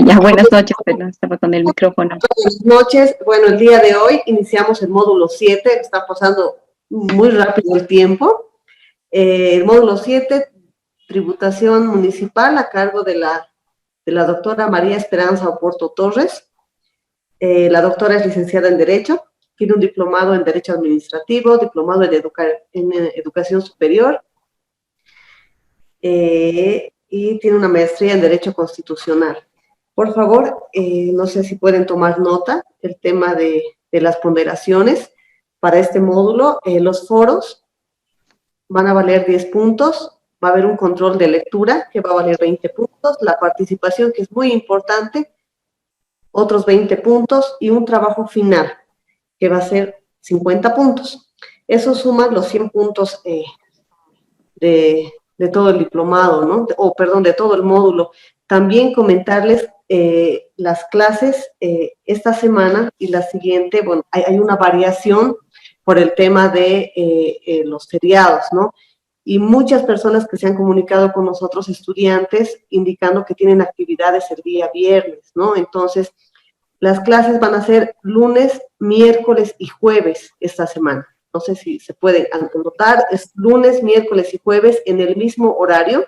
Ya, buenas noches, pero estaba con el micrófono. Buenas noches. Bueno, el día de hoy iniciamos el módulo 7, está pasando muy rápido el tiempo. El módulo 7, tributación municipal, a cargo de la doctora María Esperanza Oporto Torres. La doctora es licenciada en Derecho, tiene un diplomado en Derecho Administrativo, diplomado en Educación Superior, y tiene una maestría en Derecho Constitucional. Por favor, no sé si pueden tomar nota, el tema de las ponderaciones para este módulo. Los foros van a valer 10 puntos, va a haber un control de lectura que va a valer 20 puntos, la participación, que es muy importante, otros 20 puntos, y un trabajo final, que va a ser 50 puntos. Eso suma los 100 puntos de todo el diplomado, ¿no? Perdón, de todo el módulo. También comentarles las clases esta semana y la siguiente. Bueno, hay una variación por el tema de los feriados, ¿no? Y muchas personas que se han comunicado con nosotros, estudiantes, indicando que tienen actividades el día viernes, ¿no? Entonces, las clases van a ser lunes, miércoles y jueves esta semana. No sé si se pueden anotar, es lunes, miércoles y jueves en el mismo horario.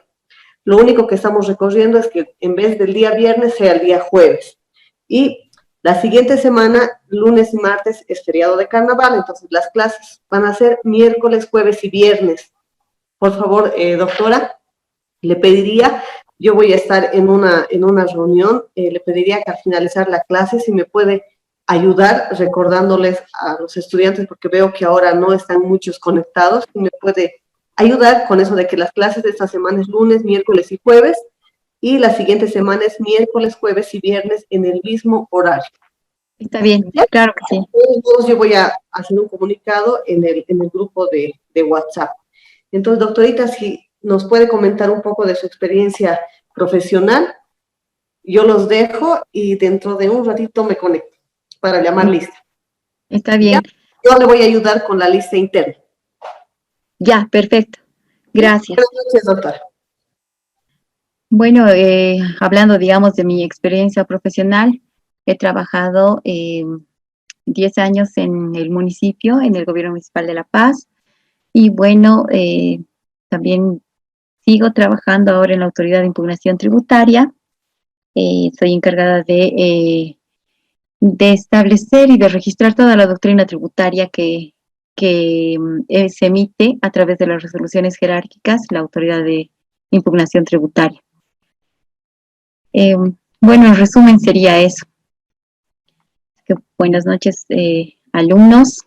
Lo único que estamos recorriendo es que en vez del día viernes sea el día jueves. Y la siguiente semana, lunes y martes, es feriado de carnaval, entonces las clases van a ser miércoles, jueves y viernes. Por favor, doctora, le pediría, yo voy a estar en una reunión, le pediría que al finalizar la clase, si me puede ayudar recordándoles a los estudiantes, porque veo que ahora no están muchos conectados, y me puede ayudar con eso de que las clases de esta semana es lunes, miércoles y jueves, y la siguiente semana es miércoles, jueves y viernes en el mismo horario. Está bien, ¿Ya? claro que sí. Entonces yo voy a hacer un comunicado en el grupo de WhatsApp. Entonces, doctorita, si nos puede comentar un poco de su experiencia profesional, yo los dejo y dentro de un ratito me conecto para llamar lista. Está bien. ¿Ya? Yo le voy a ayudar con la lista interna. Ya, perfecto. Gracias. Buenas noches, doctora. Bueno, hablando, digamos, de mi experiencia profesional, he trabajado 10 años en el municipio, en el gobierno municipal de La Paz, y bueno, también sigo trabajando ahora en la Autoridad de Impugnación Tributaria. Soy encargada de establecer y de registrar toda la doctrina tributaria que se emite a través de las resoluciones jerárquicas, la Autoridad de Impugnación Tributaria. Bueno, en resumen sería eso. Buenas noches, alumnos.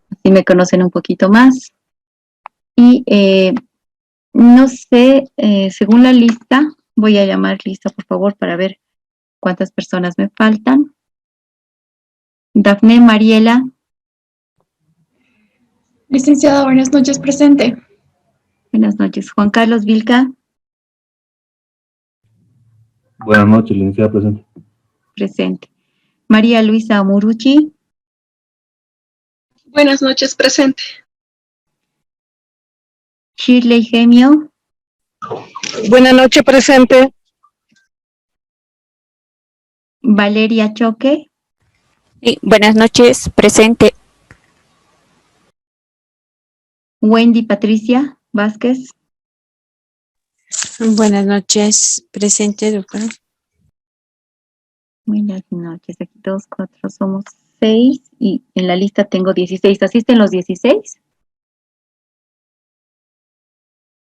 Así me conocen un poquito más. Y no sé, según la lista, voy a llamar lista, por favor, para ver cuántas personas me faltan. Dafne Mariela. Licenciada, buenas noches, presente. Buenas noches. Juan Carlos Vilca. Buenas noches, licenciada, presente. Presente. María Luisa Murucci. Buenas noches, presente. Shirley Gemio. Buenas noches, presente. Valeria Choque. Sí, buenas noches, presente. Wendy Patricia Vázquez. Buenas noches, presente, doctora. Buenas noches, aquí todos 4 somos 6 y en la lista tengo 16. ¿Asisten los 16?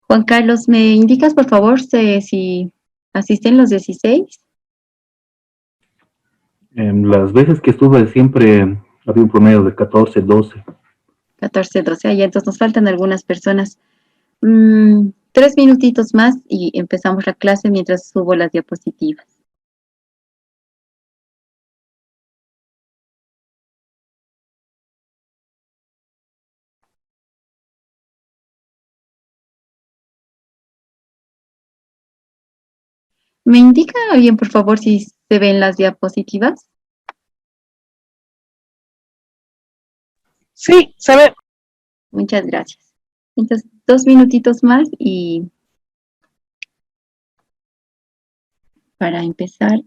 Juan Carlos, ¿me indicas por favor si asisten los 16? Las veces que estuve siempre había un promedio de 14, 12. 14, 12, ya entonces nos faltan algunas personas. 3 minutitos más y empezamos la clase mientras subo las diapositivas. ¿Me indica bien, por favor, si se ven las diapositivas? Sí, se ve. Muchas gracias. Entonces, 2 minutitos más y para empezar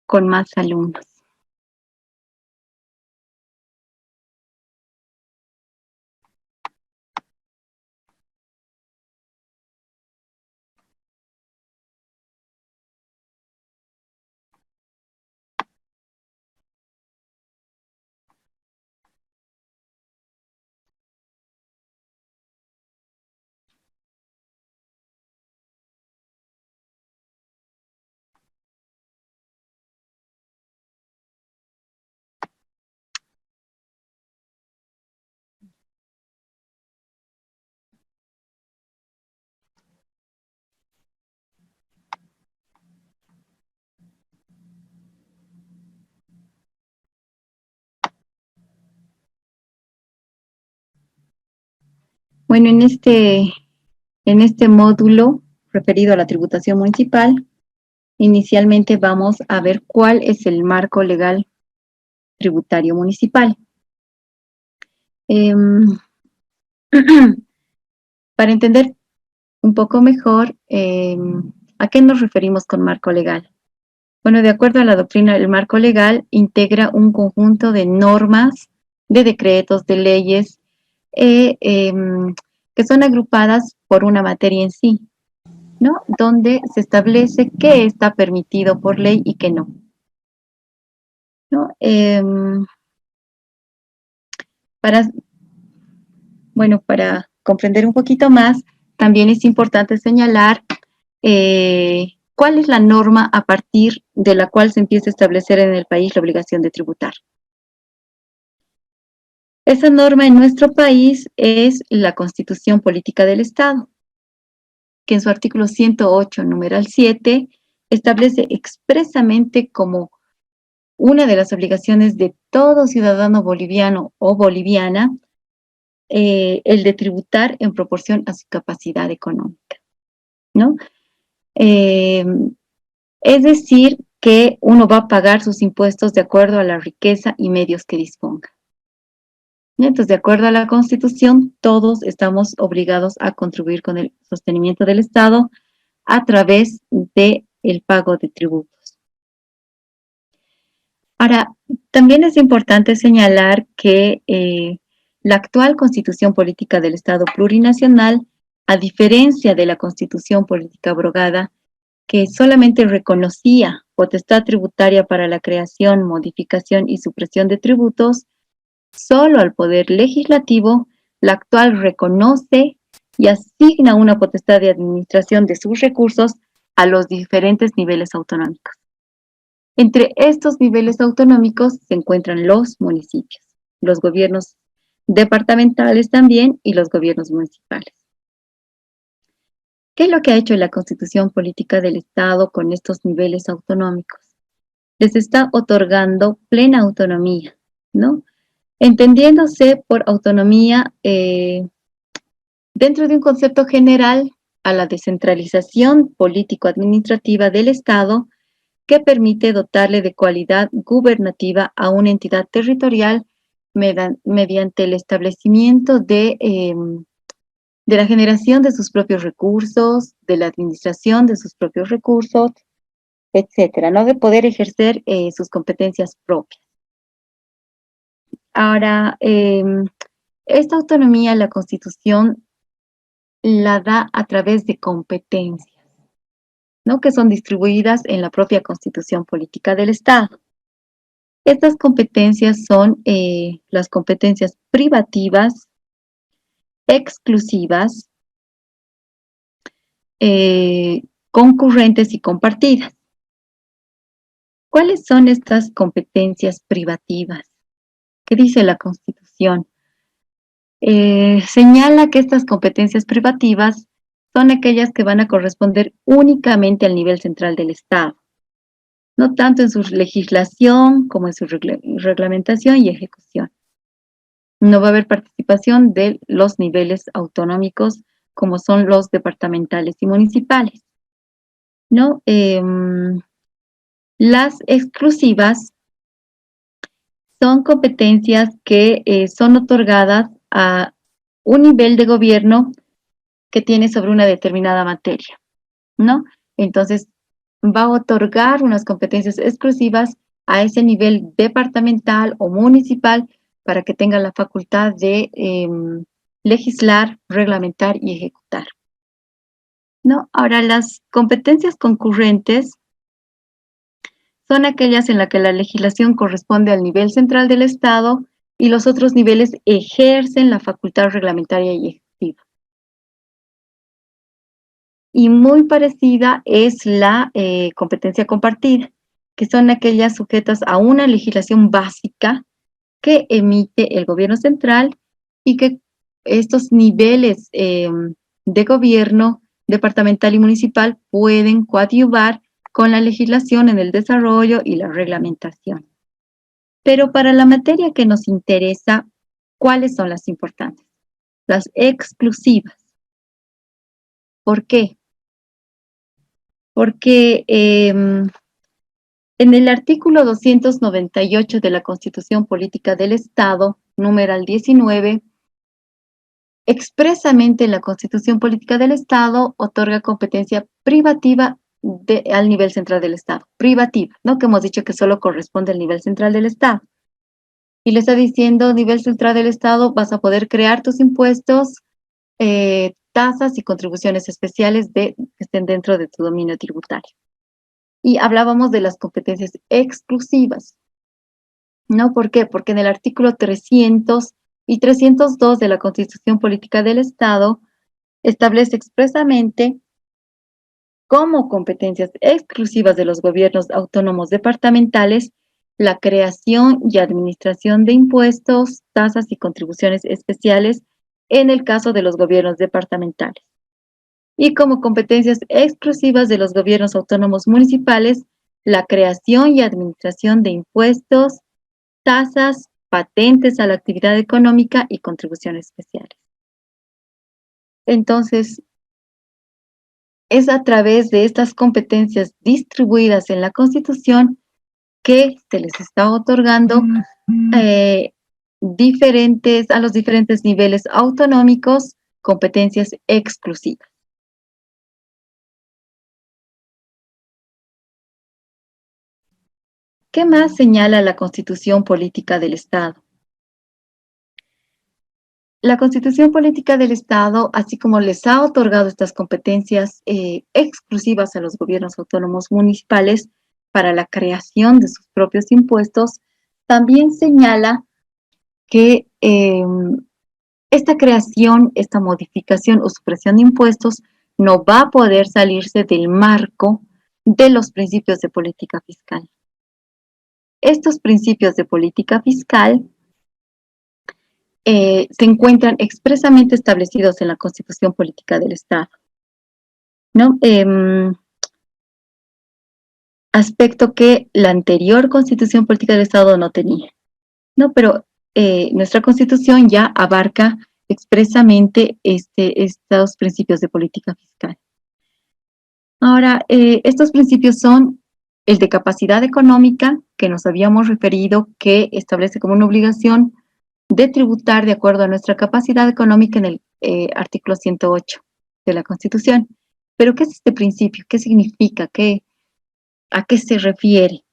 con más alumnos. Bueno, en este módulo referido a la tributación municipal, inicialmente vamos a ver cuál es el marco legal tributario municipal. Para entender un poco mejor a qué nos referimos con marco legal. Bueno, de acuerdo a la doctrina, el marco legal integra un conjunto de normas, de decretos, de leyes, que son agrupadas por una materia en sí, ¿no? Donde se establece qué está permitido por ley y qué no. ¿No? Para comprender un poquito más, también es importante señalar cuál es la norma a partir de la cual se empieza a establecer en el país la obligación de tributar. Esa norma en nuestro país es la Constitución Política del Estado, que en su artículo 108, numeral 7, establece expresamente como una de las obligaciones de todo ciudadano boliviano o boliviana el de tributar en proporción a su capacidad económica, ¿no? Es decir, que uno va a pagar sus impuestos de acuerdo a la riqueza y medios que disponga. Entonces, de acuerdo a la Constitución, todos estamos obligados a contribuir con el sostenimiento del Estado a través del pago de tributos. Ahora, también es importante señalar que la actual Constitución Política del Estado Plurinacional, a diferencia de la Constitución Política abrogada, que solamente reconocía potestad tributaria para la creación, modificación y supresión de tributos, solo al Poder Legislativo, la actual reconoce y asigna una potestad de administración de sus recursos a los diferentes niveles autonómicos. Entre estos niveles autonómicos se encuentran los municipios, los gobiernos departamentales también y los gobiernos municipales. ¿Qué es lo que ha hecho la Constitución Política del Estado con estos niveles autonómicos? Les está otorgando plena autonomía, ¿no? Entendiéndose por autonomía dentro de un concepto general a la descentralización político-administrativa del Estado que permite dotarle de cualidad gubernativa a una entidad territorial mediante el establecimiento de la generación de sus propios recursos, de la administración de sus propios recursos, etcétera, ¿no? De poder ejercer sus competencias propias. Ahora, esta autonomía la Constitución la da a través de competencias, ¿no? Que son distribuidas en la propia Constitución Política del Estado. Estas competencias son las competencias privativas, exclusivas, concurrentes y compartidas. ¿Cuáles son estas competencias privativas? ¿Qué dice la Constitución? Señala que estas competencias privativas son aquellas que van a corresponder únicamente al nivel central del Estado, no tanto en su legislación como en su reglamentación y ejecución. No va a haber participación de los niveles autonómicos como son los departamentales y municipales, ¿no? Las exclusivas son competencias que son otorgadas a un nivel de gobierno que tiene sobre una determinada materia, ¿no? Entonces, va a otorgar unas competencias exclusivas a ese nivel departamental o municipal para que tenga la facultad de legislar, reglamentar y ejecutar. ¿No? Ahora, las competencias concurrentes son aquellas en las que la legislación corresponde al nivel central del Estado y los otros niveles ejercen la facultad reglamentaria y ejecutiva. Y muy parecida es la competencia compartida, que son aquellas sujetas a una legislación básica que emite el gobierno central y que estos niveles de gobierno departamental y municipal pueden coadyuvar con la legislación en el desarrollo y la reglamentación. Pero para la materia que nos interesa, ¿cuáles son las importantes? Las exclusivas. ¿Por qué? Porque en el artículo 298 de la Constitución Política del Estado, numeral 19, expresamente la Constitución Política del Estado otorga competencia privativa al nivel central del Estado. Privativa, ¿no? Que hemos dicho que solo corresponde al nivel central del Estado. Y le está diciendo, nivel central del Estado, vas a poder crear tus impuestos, tasas y contribuciones especiales que estén dentro de tu dominio tributario. Y hablábamos de las competencias exclusivas. ¿No? ¿Por qué? Porque en el artículo 300 y 302 de la Constitución Política del Estado establece expresamente como competencias exclusivas de los gobiernos autónomos departamentales la creación y administración de impuestos, tasas y contribuciones especiales en el caso de los gobiernos departamentales. Y como competencias exclusivas de los gobiernos autónomos municipales, la creación y administración de impuestos, tasas, patentes a la actividad económica y contribuciones especiales. Entonces, es a través de estas competencias distribuidas en la Constitución que se les está otorgando a los diferentes niveles autonómicos competencias exclusivas. ¿Qué más señala la Constitución Política del Estado? La Constitución Política del Estado, así como les ha otorgado estas competencias exclusivas a los gobiernos autónomos municipales para la creación de sus propios impuestos, también señala que esta creación, esta modificación o supresión de impuestos no va a poder salirse del marco de los principios de política fiscal. Estos principios de política fiscal se encuentran expresamente establecidos en la Constitución Política del Estado, ¿no? Aspecto que la anterior Constitución Política del Estado no tenía, ¿no? Pero nuestra Constitución ya abarca expresamente estos principios de política fiscal. Ahora, estos principios son el de capacidad económica, que nos habíamos referido, que establece como una obligación de tributar de acuerdo a nuestra capacidad económica en el artículo 108 de la Constitución. Pero, ¿qué es este principio? ¿Qué significa? ¿A qué se refiere?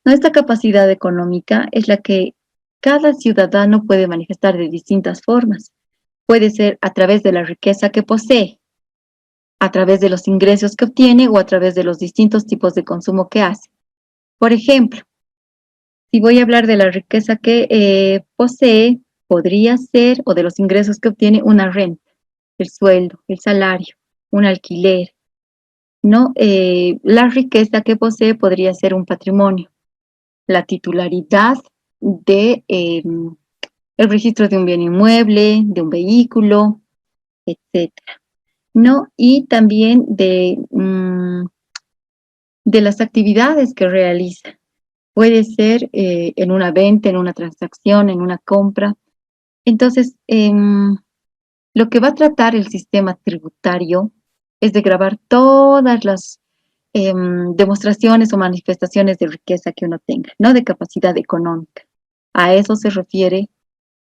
Nuestra capacidad económica es la que cada ciudadano puede manifestar de distintas formas. Puede ser a través de la riqueza que posee, a través de los ingresos que obtiene o a través de los distintos tipos de consumo que hace. Por ejemplo, si voy a hablar de la riqueza que posee, podría ser, o de los ingresos que obtiene, una renta, el sueldo, el salario, un alquiler, ¿no? La riqueza que posee podría ser un patrimonio, la titularidad de el registro de un bien inmueble, de un vehículo, etcétera, ¿no? Y también de las actividades que realiza. Puede ser en una venta, en una transacción, en una compra. Entonces, lo que va a tratar el sistema tributario es de gravar todas las demostraciones o manifestaciones de riqueza que uno tenga, ¿no? De capacidad económica. A eso se refiere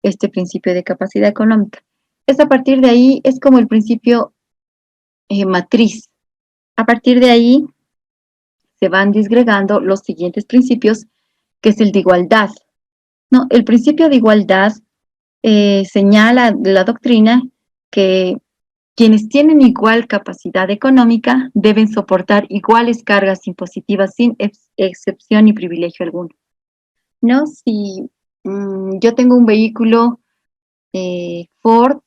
este principio de capacidad económica. Es a partir de ahí, es como el principio matriz. A partir de ahí se van disgregando los siguientes principios, que es el de igualdad, ¿no? El principio de igualdad señala la doctrina que quienes tienen igual capacidad económica deben soportar iguales cargas impositivas sin excepción ni privilegio alguno, ¿no? Si yo tengo un vehículo Ford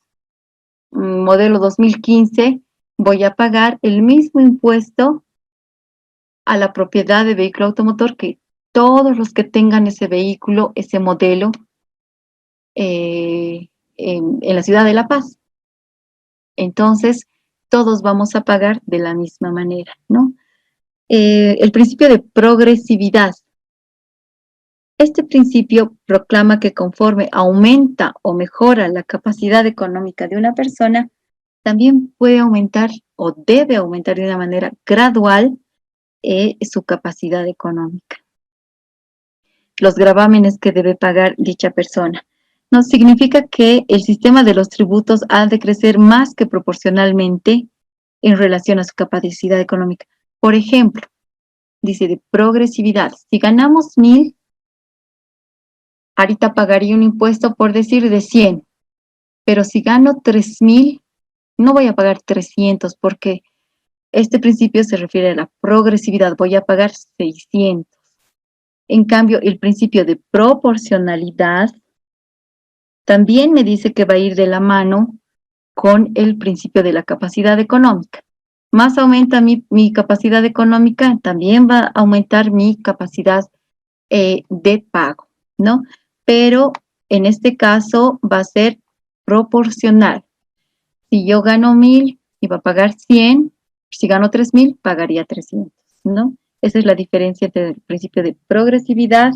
modelo 2015, voy a pagar el mismo impuesto a la propiedad de vehículo automotor que todos los que tengan ese vehículo, ese modelo, en la ciudad de La Paz. Entonces, todos vamos a pagar de la misma manera, ¿no? El principio de progresividad. Este principio proclama que conforme aumenta o mejora la capacidad económica de una persona, también puede aumentar o debe aumentar de una manera gradual su capacidad económica. Los gravámenes que debe pagar dicha persona. No significa que el sistema de los tributos ha de crecer más que proporcionalmente en relación a su capacidad económica. Por ejemplo, dice de progresividad. Si ganamos 1,000, ahorita pagaría un impuesto por decir de 100, pero si gano 3,000, no voy a pagar 300 porque este principio se refiere a la progresividad, voy a pagar 600. En cambio, el principio de proporcionalidad también me dice que va a ir de la mano con el principio de la capacidad económica. Más aumenta mi capacidad económica, también va a aumentar mi capacidad de pago, ¿no? Pero en este caso va a ser proporcional. Si yo gano 1,000, iba a pagar 100. Si gano 3,000, pagaría 300, ¿no? Esa es la diferencia entre el principio de progresividad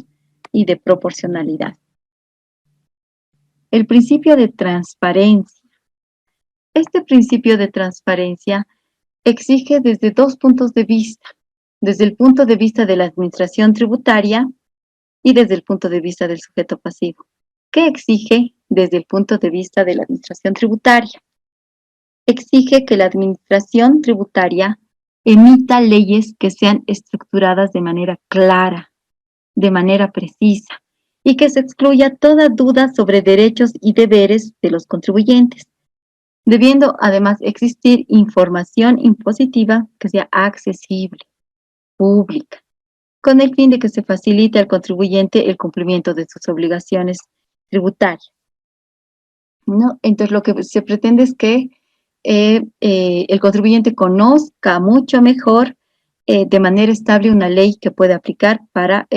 y de proporcionalidad. El principio de transparencia. Este principio de transparencia exige desde dos puntos de vista, desde el punto de vista de la administración tributaria y desde el punto de vista del sujeto pasivo. ¿Qué exige desde el punto de vista de la administración tributaria? Exige que la administración tributaria emita leyes que sean estructuradas de manera clara, de manera precisa, y que se excluya toda duda sobre derechos y deberes de los contribuyentes, debiendo además existir información impositiva que sea accesible, pública, con el fin de que se facilite al contribuyente el cumplimiento de sus obligaciones tributarias, ¿no? Entonces, lo que se pretende es que el contribuyente conozca mucho mejor de manera estable una ley que puede aplicar para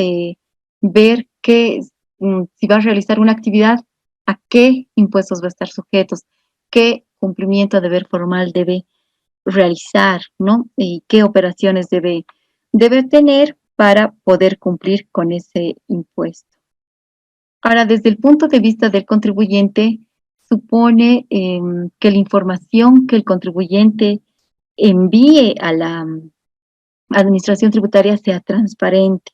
ver si va a realizar una actividad, a qué impuestos va a estar sujetos, qué cumplimiento de deber formal debe realizar, ¿no? Y qué operaciones debe tener para poder cumplir con ese impuesto. Ahora, desde el punto de vista del contribuyente, supone que la información que el contribuyente envíe a la administración tributaria sea transparente,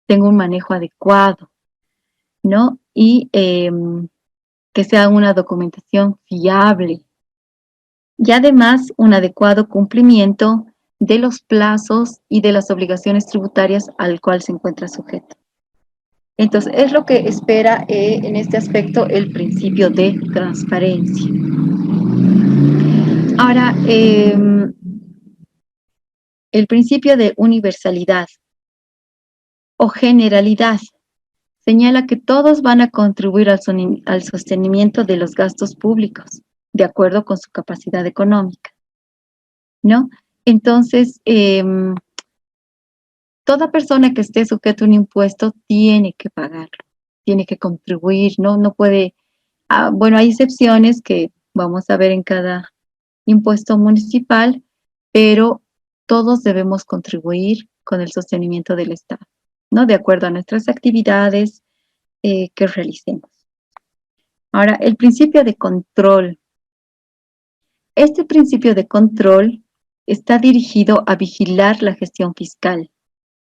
tenga un manejo adecuado, ¿no? Y que sea una documentación fiable. Y además, un adecuado cumplimiento de los plazos y de las obligaciones tributarias al cual se encuentra sujeto. Entonces, es lo que espera en este aspecto el principio de transparencia. Ahora, el principio de universalidad o generalidad señala que todos van a contribuir al sostenimiento de los gastos públicos, de acuerdo con su capacidad económica, ¿no? Entonces, toda persona que esté sujeta a un impuesto tiene que pagarlo, tiene que contribuir, no puede, bueno, hay excepciones que vamos a ver en cada impuesto municipal, pero todos debemos contribuir con el sostenimiento del Estado, ¿no? De acuerdo a nuestras actividades que realicemos. Ahora, el principio de control. Este principio de control está dirigido a vigilar la gestión fiscal,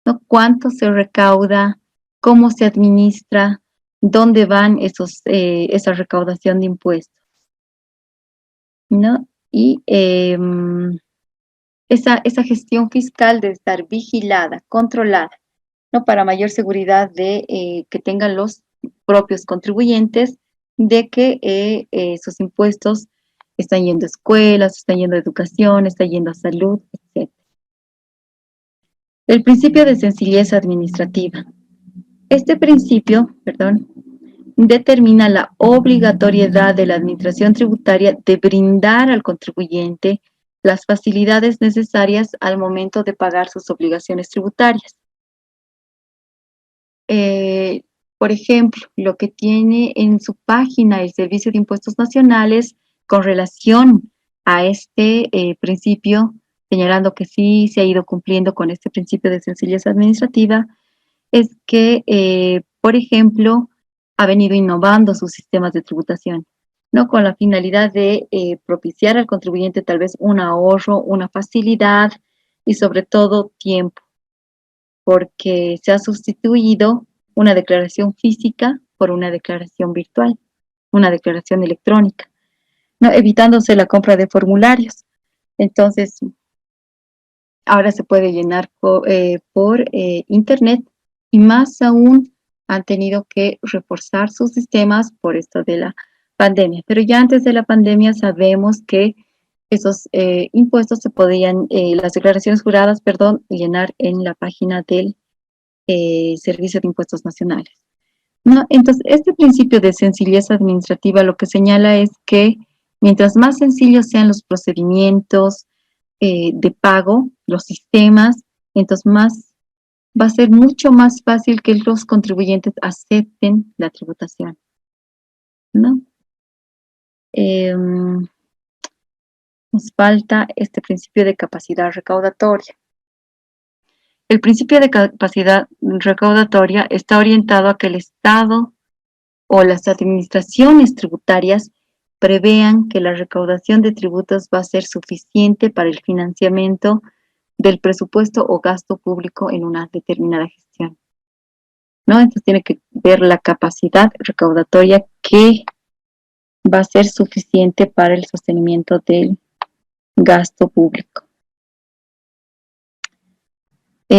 ¿no? Cuánto se recauda, cómo se administra, dónde van esa recaudación de impuestos, ¿no? Y esa gestión fiscal debe estar vigilada, controlada, ¿no? Para mayor seguridad de que tengan los propios contribuyentes de que sus impuestos están yendo a escuelas, están yendo a educación, están yendo a salud, etc. El principio de sencillez administrativa. Este principio, determina la obligatoriedad de la administración tributaria de brindar al contribuyente las facilidades necesarias al momento de pagar sus obligaciones tributarias. Por ejemplo, lo que tiene en su página el Servicio de Impuestos Nacionales con relación a este principio, señalando que sí se ha ido cumpliendo con este principio de sencillez administrativa, es que, por ejemplo, ha venido innovando sus sistemas de tributación, ¿no? Con la finalidad de propiciar al contribuyente tal vez un ahorro, una facilidad y sobre todo tiempo, porque se ha sustituido una declaración física por una declaración virtual, una declaración electrónica, ¿no? Evitándose la compra de formularios. Entonces, ahora se puede llenar por internet y más aún han tenido que reforzar sus sistemas por esto de la pandemia. Pero ya antes de la pandemia sabemos que esos impuestos se podían, las declaraciones juradas, llenar en la página del Servicio de Impuestos Nacionales, ¿no? Entonces, este principio de sencillez administrativa lo que señala es que mientras más sencillos sean los procedimientos de pago, los sistemas, entonces va a ser mucho más fácil que los contribuyentes acepten la tributación, ¿no? Nos falta este principio de capacidad recaudatoria. El principio de capacidad recaudatoria está orientado a que el Estado o las administraciones tributarias prevean que la recaudación de tributos va a ser suficiente para el financiamiento del presupuesto o gasto público en una determinada gestión, ¿no? Entonces tiene que ver la capacidad recaudatoria que va a ser suficiente para el sostenimiento del gasto público. Si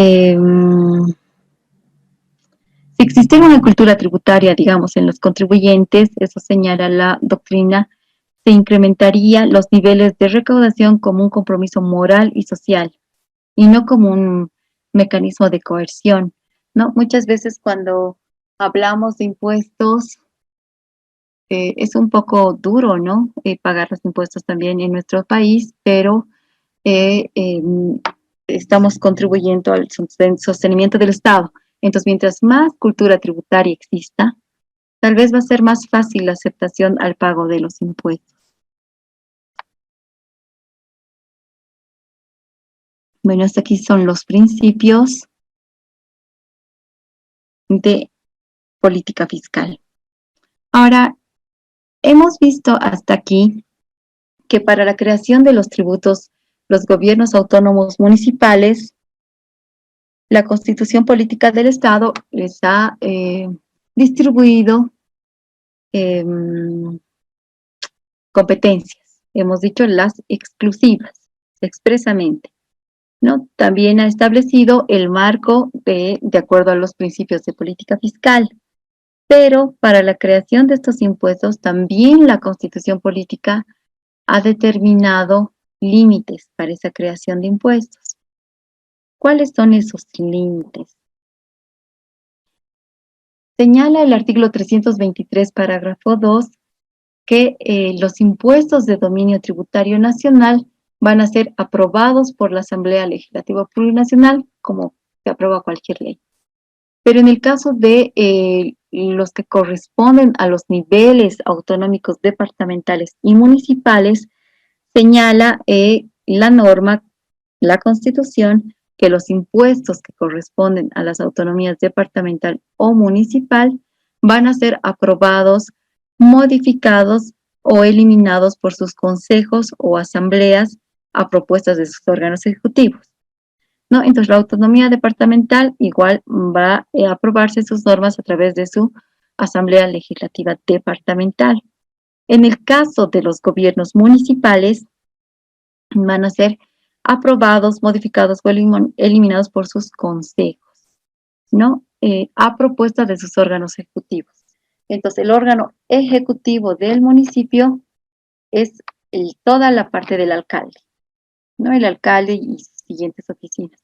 existiera una cultura tributaria, digamos, en los contribuyentes, eso señala la doctrina, se incrementaría los niveles de recaudación como un compromiso moral y social, y no como un mecanismo de coerción, ¿no? Muchas veces cuando hablamos de impuestos, es un poco duro, ¿no? Pagar los impuestos también en nuestro país, pero estamos contribuyendo al sostenimiento del Estado. Entonces, mientras más cultura tributaria exista, tal vez va a ser más fácil la aceptación al pago de los impuestos. Bueno, hasta aquí son los principios de política fiscal. Ahora, hemos visto hasta aquí que para la creación de los tributos, los gobiernos autónomos municipales, la Constitución Política del Estado les ha distribuido competencias, hemos dicho las exclusivas, expresamente, ¿no? También ha establecido el marco de acuerdo a los principios de política fiscal, pero para la creación de estos impuestos también la Constitución Política ha determinado límites para esa creación de impuestos. ¿Cuáles son esos límites? Señala el artículo 323, parágrafo 2, que los impuestos de dominio tributario nacional van a ser aprobados por la Asamblea Legislativa Plurinacional, como se aprueba cualquier ley. Pero en el caso de los que corresponden a los niveles autonómicos departamentales y municipales, señala la norma, la Constitución, que los impuestos que corresponden a las autonomías departamental o municipal van a ser aprobados, modificados o eliminados por sus consejos o asambleas a propuestas de sus órganos ejecutivos, ¿no? Entonces, la autonomía departamental igual va a aprobarse sus normas a través de su asamblea legislativa departamental. En el caso de los gobiernos municipales, van a ser aprobados, modificados o eliminados por sus consejos, ¿no? A propuesta de sus órganos ejecutivos. Entonces, el órgano ejecutivo del municipio es toda la parte del alcalde, ¿no? El alcalde y sus siguientes oficinas.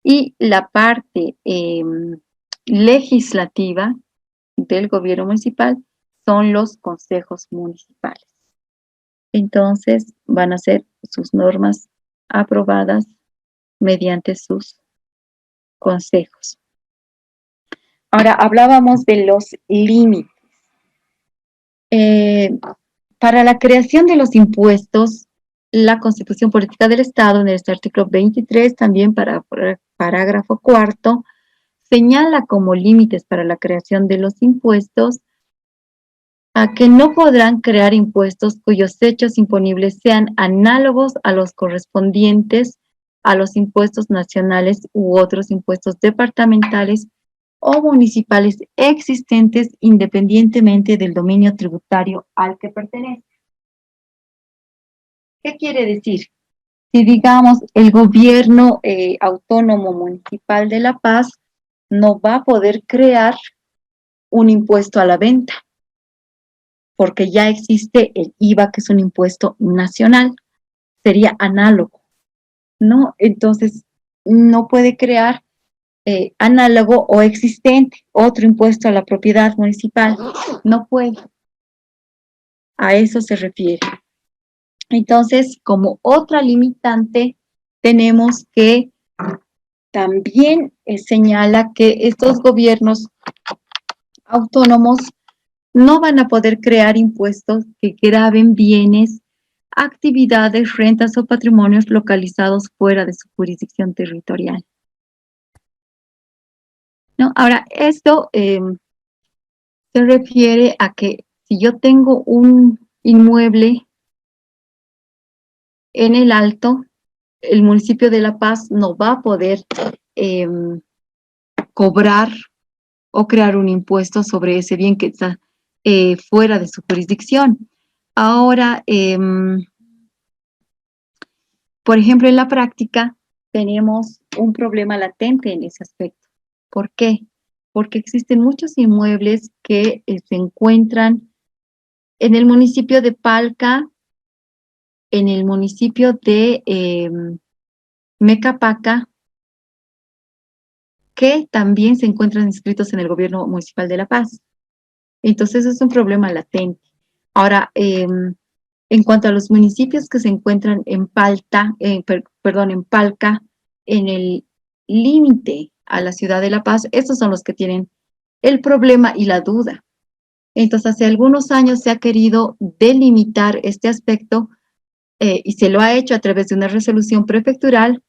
Y la parte legislativa del gobierno municipal son los consejos municipales. Entonces, van a ser sus normas aprobadas mediante sus consejos. Ahora, hablábamos de los límites. Para la creación de los impuestos, la Constitución Política del Estado, en este artículo 23, también para parágrafo cuarto, señala como límites para la creación de los impuestos a que no podrán crear impuestos cuyos hechos imponibles sean análogos a los correspondientes a los impuestos nacionales u otros impuestos departamentales o municipales existentes independientemente del dominio tributario al que pertenece. ¿Qué quiere decir? Si digamos el gobierno autónomo municipal de La Paz no va a poder crear un impuesto a la venta, porque ya existe el IVA, que es un impuesto nacional, sería análogo, ¿no? Entonces, no puede crear análogo o existente, otro impuesto a la propiedad municipal, no puede. A eso se refiere. Entonces, como otra limitante, tenemos que también señala que estos gobiernos autónomos no van a poder crear impuestos que graven bienes, actividades, rentas o patrimonios localizados fuera de su jurisdicción territorial, ¿no? Ahora, esto se refiere a que si yo tengo un inmueble en el Alto, el municipio de La Paz no va a poder cobrar o crear un impuesto sobre ese bien que está fuera de su jurisdicción. Ahora, por ejemplo, en la práctica tenemos un problema latente en ese aspecto. ¿Por qué? Porque existen muchos inmuebles que se encuentran en el municipio de Palca, en el municipio de Mecapaca, que también se encuentran inscritos en el gobierno municipal de La Paz. Entonces, es un problema latente. Ahora, en cuanto a los municipios que se encuentran en Palca, en el límite a la ciudad de La Paz, estos son los que tienen el problema y la duda. Entonces, hace algunos años se ha querido delimitar este aspecto y se lo ha hecho a través de una resolución prefectural,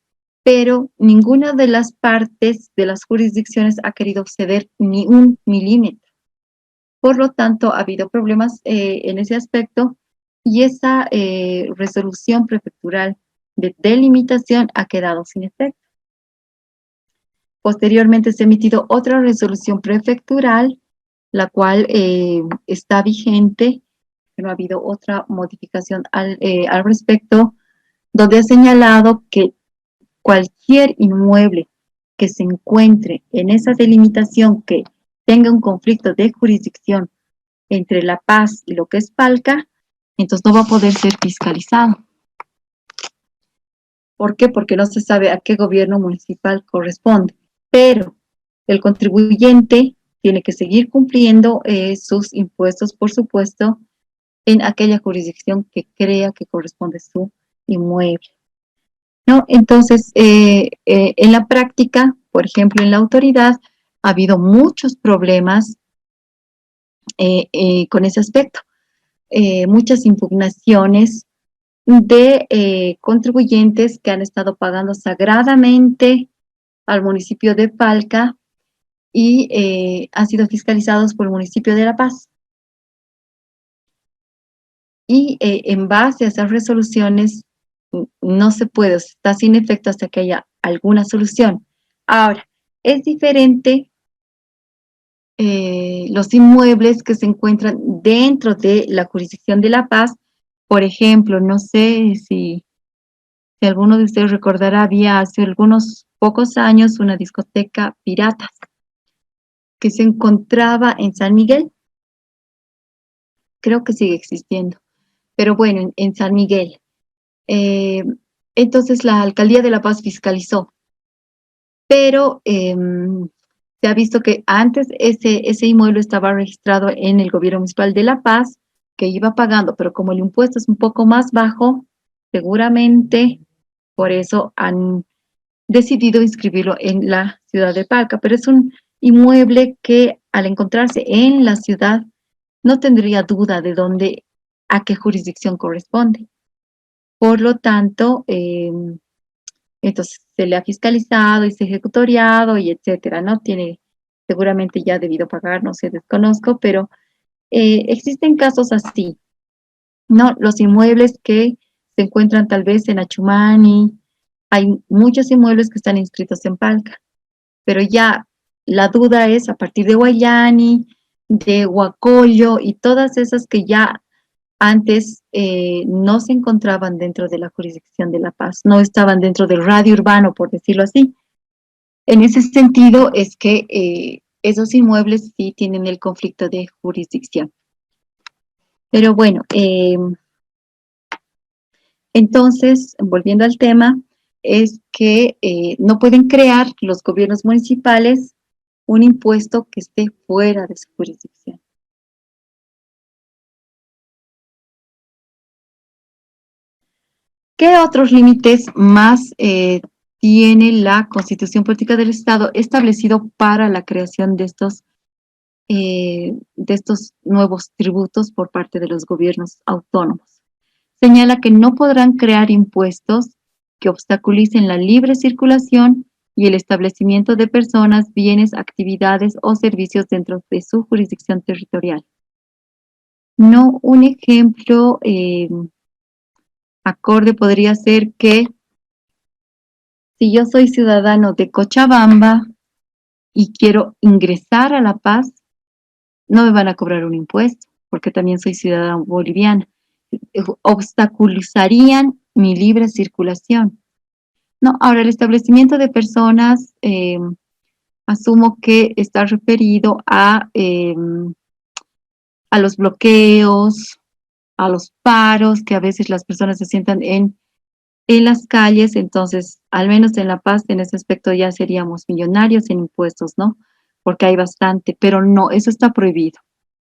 pero ninguna de las partes de las jurisdicciones ha querido ceder ni un milímetro. Por lo tanto, ha habido problemas en ese aspecto y esa resolución prefectural de delimitación ha quedado sin efecto. Posteriormente se ha emitido otra resolución prefectural, la cual está vigente, no ha habido otra modificación al respecto, donde ha señalado que cualquier inmueble que se encuentre en esa delimitación que tenga un conflicto de jurisdicción entre La Paz y lo que es Palca, entonces no va a poder ser fiscalizado. ¿Por qué? Porque no se sabe a qué gobierno municipal corresponde, pero el contribuyente tiene que seguir cumpliendo sus impuestos, por supuesto, en aquella jurisdicción que crea que corresponde su inmueble, ¿no? Entonces, en la práctica, por ejemplo, en la autoridad, ha habido muchos problemas con ese aspecto, muchas impugnaciones de contribuyentes que han estado pagando sagradamente al municipio de Palca y han sido fiscalizados por el municipio de La Paz. Y en base a esas resoluciones no se puede, está sin efecto hasta que haya alguna solución. Ahora, es diferente los inmuebles que se encuentran dentro de la jurisdicción de La Paz. Por ejemplo, no sé si Si alguno de ustedes recordará, había hace algunos pocos años una discoteca Piratas que se encontraba en San Miguel. Creo que sigue existiendo, pero bueno, en San Miguel. Eh, entonces la Alcaldía de La Paz fiscalizó, pero se ha visto que antes ese inmueble estaba registrado en el gobierno municipal de La Paz, que iba pagando, pero como el impuesto es un poco más bajo, seguramente por eso han decidido inscribirlo en la ciudad de Palca, pero es un inmueble que al encontrarse en la ciudad no tendría duda de dónde, a qué jurisdicción corresponde. Por lo tanto, entonces se le ha fiscalizado y se ha ejecutoriado y etcétera, ¿no? Tiene seguramente ya debido pagar, no sé, desconozco, pero existen casos así, ¿no? Los inmuebles que se encuentran tal vez en Achumani, hay muchos inmuebles que están inscritos en Palca, pero ya la duda es a partir de Guayani, de Huacollo y todas esas que ya antes no se encontraban dentro de la jurisdicción de La Paz, no estaban dentro del radio urbano, por decirlo así. En ese sentido es que esos inmuebles sí tienen el conflicto de jurisdicción. Pero bueno, entonces, volviendo al tema, es que no pueden crear los gobiernos municipales un impuesto que esté fuera de su jurisdicción. ¿Qué otros límites más tiene la Constitución Política del Estado establecido para la creación de estos nuevos tributos por parte de los gobiernos autónomos? Señala que no podrán crear impuestos que obstaculicen la libre circulación y el establecimiento de personas, bienes, actividades o servicios dentro de su jurisdicción territorial. No, un ejemplo acorde podría ser que si yo soy ciudadano de Cochabamba y quiero ingresar a La Paz, no me van a cobrar un impuesto, porque también soy ciudadana boliviana. Obstaculizarían mi libre circulación. No, ahora el establecimiento de personas, asumo que está referido a los bloqueos, a los paros, que a veces las personas se sientan en las calles, entonces, al menos en La Paz, en ese aspecto ya seríamos millonarios en impuestos, ¿no? Porque hay bastante, pero no, eso está prohibido.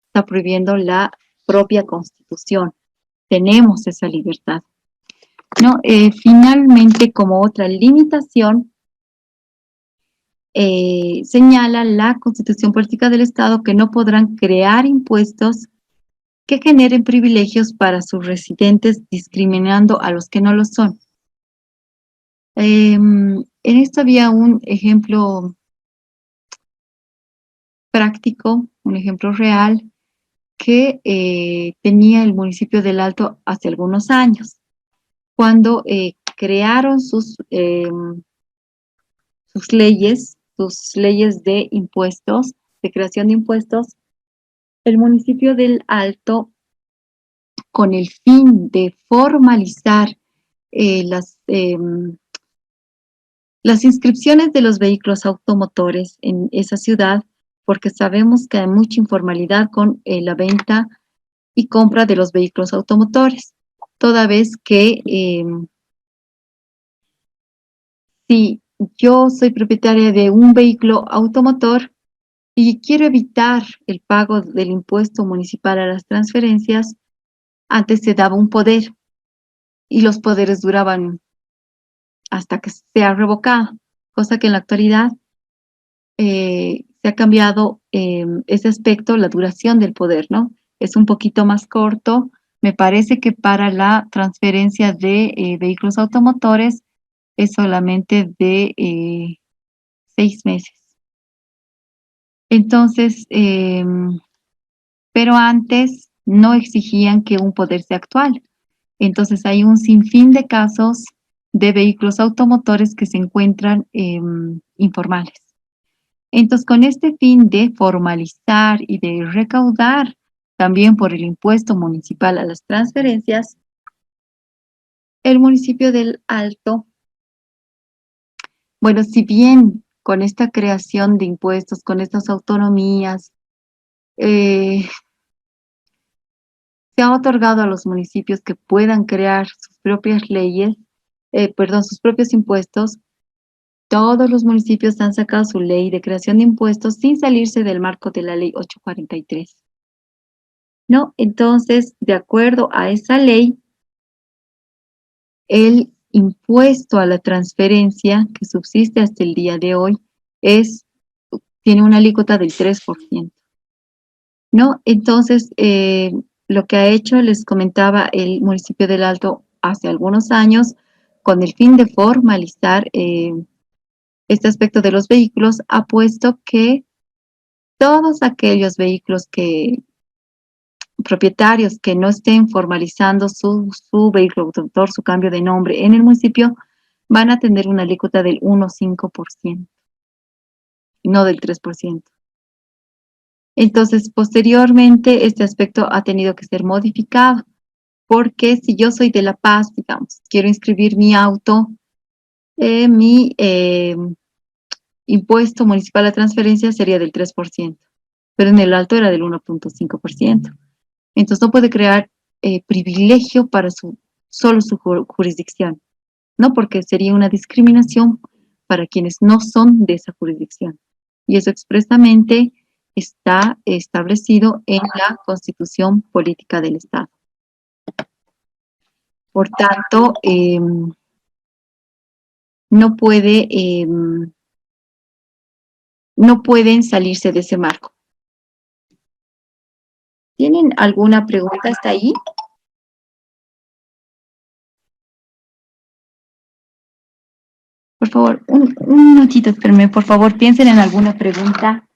Está prohibiendo la propia Constitución. Tenemos esa libertad, ¿no? Finalmente, como otra limitación, señala la Constitución Política del Estado que no podrán crear impuestos que generen privilegios para sus residentes, discriminando a los que no lo son. En esto había un ejemplo práctico, un ejemplo real que tenía el municipio del Alto hace algunos años, cuando crearon sus leyes de impuestos, de creación de impuestos. El municipio del Alto, con el fin de formalizar las inscripciones de los vehículos automotores en esa ciudad, porque sabemos que hay mucha informalidad con la venta y compra de los vehículos automotores, toda vez que si yo soy propietaria de un vehículo automotor y quiero evitar el pago del impuesto municipal a las transferencias, antes se daba un poder y los poderes duraban hasta que sea revocado, cosa que en la actualidad se ha cambiado ese aspecto, la duración del poder, ¿no? Es un poquito más corto. Me parece que para la transferencia de vehículos automotores es solamente de 6 meses. Entonces, pero antes no exigían que un poder sea actual. Entonces hay un sinfín de casos de vehículos automotores que se encuentran informales. Entonces, con este fin de formalizar y de recaudar también por el impuesto municipal a las transferencias, el municipio del Alto, bueno, si bien con esta creación de impuestos, con estas autonomías, se ha otorgado a los municipios que puedan crear sus propias leyes, sus propios impuestos. Todos los municipios han sacado su ley de creación de impuestos sin salirse del marco de la ley 843. ¿No? Entonces, de acuerdo a esa ley, el impuesto a la transferencia que subsiste hasta el día de hoy tiene una alícuota del 3%. ¿No? Entonces, lo que ha hecho, les comentaba, el municipio del Alto hace algunos años, con el fin de formalizar este aspecto de los vehículos, ha puesto que todos aquellos vehículos propietarios que no estén formalizando su vehículo automotor, su cambio de nombre en el municipio, van a tener una alícuota del 1,5%, no del 3%. Entonces, posteriormente, este aspecto ha tenido que ser modificado, porque si yo soy de La Paz, digamos, quiero inscribir mi auto, mi impuesto municipal a transferencia sería del 3%, pero en el Alto era del 1,5%. Entonces, no puede crear privilegio para solo su jurisdicción, ¿no? Porque sería una discriminación para quienes no son de esa jurisdicción. Y eso expresamente está establecido en la Constitución Política del Estado. Por tanto, no pueden salirse de ese marco. ¿Tienen alguna pregunta hasta ahí? Por favor, un minutito, espérenme, por favor, piensen en alguna pregunta.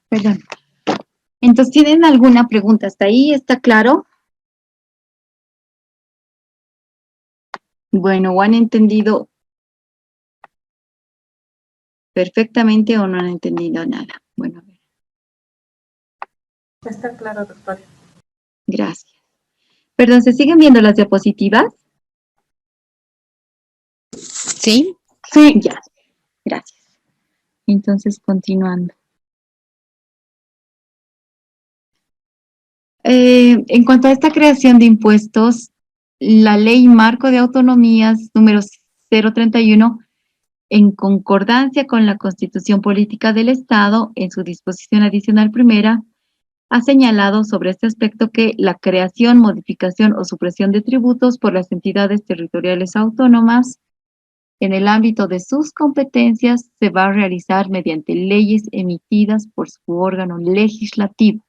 Perdón. Entonces, ¿tienen alguna pregunta hasta ahí? ¿Está claro? Bueno, ¿o han entendido perfectamente o no han entendido nada? Bueno, a ver. Está claro, doctora. Gracias. Perdón, ¿se siguen viendo las diapositivas? Sí. Sí. Ya, gracias. Entonces, continuando. En cuanto a esta creación de impuestos, la Ley Marco de Autonomías número 031, en concordancia con la Constitución Política del Estado, en su disposición adicional primera, ha señalado sobre este aspecto que la creación, modificación o supresión de tributos por las entidades territoriales autónomas en el ámbito de sus competencias se va a realizar mediante leyes emitidas por su órgano legislativo.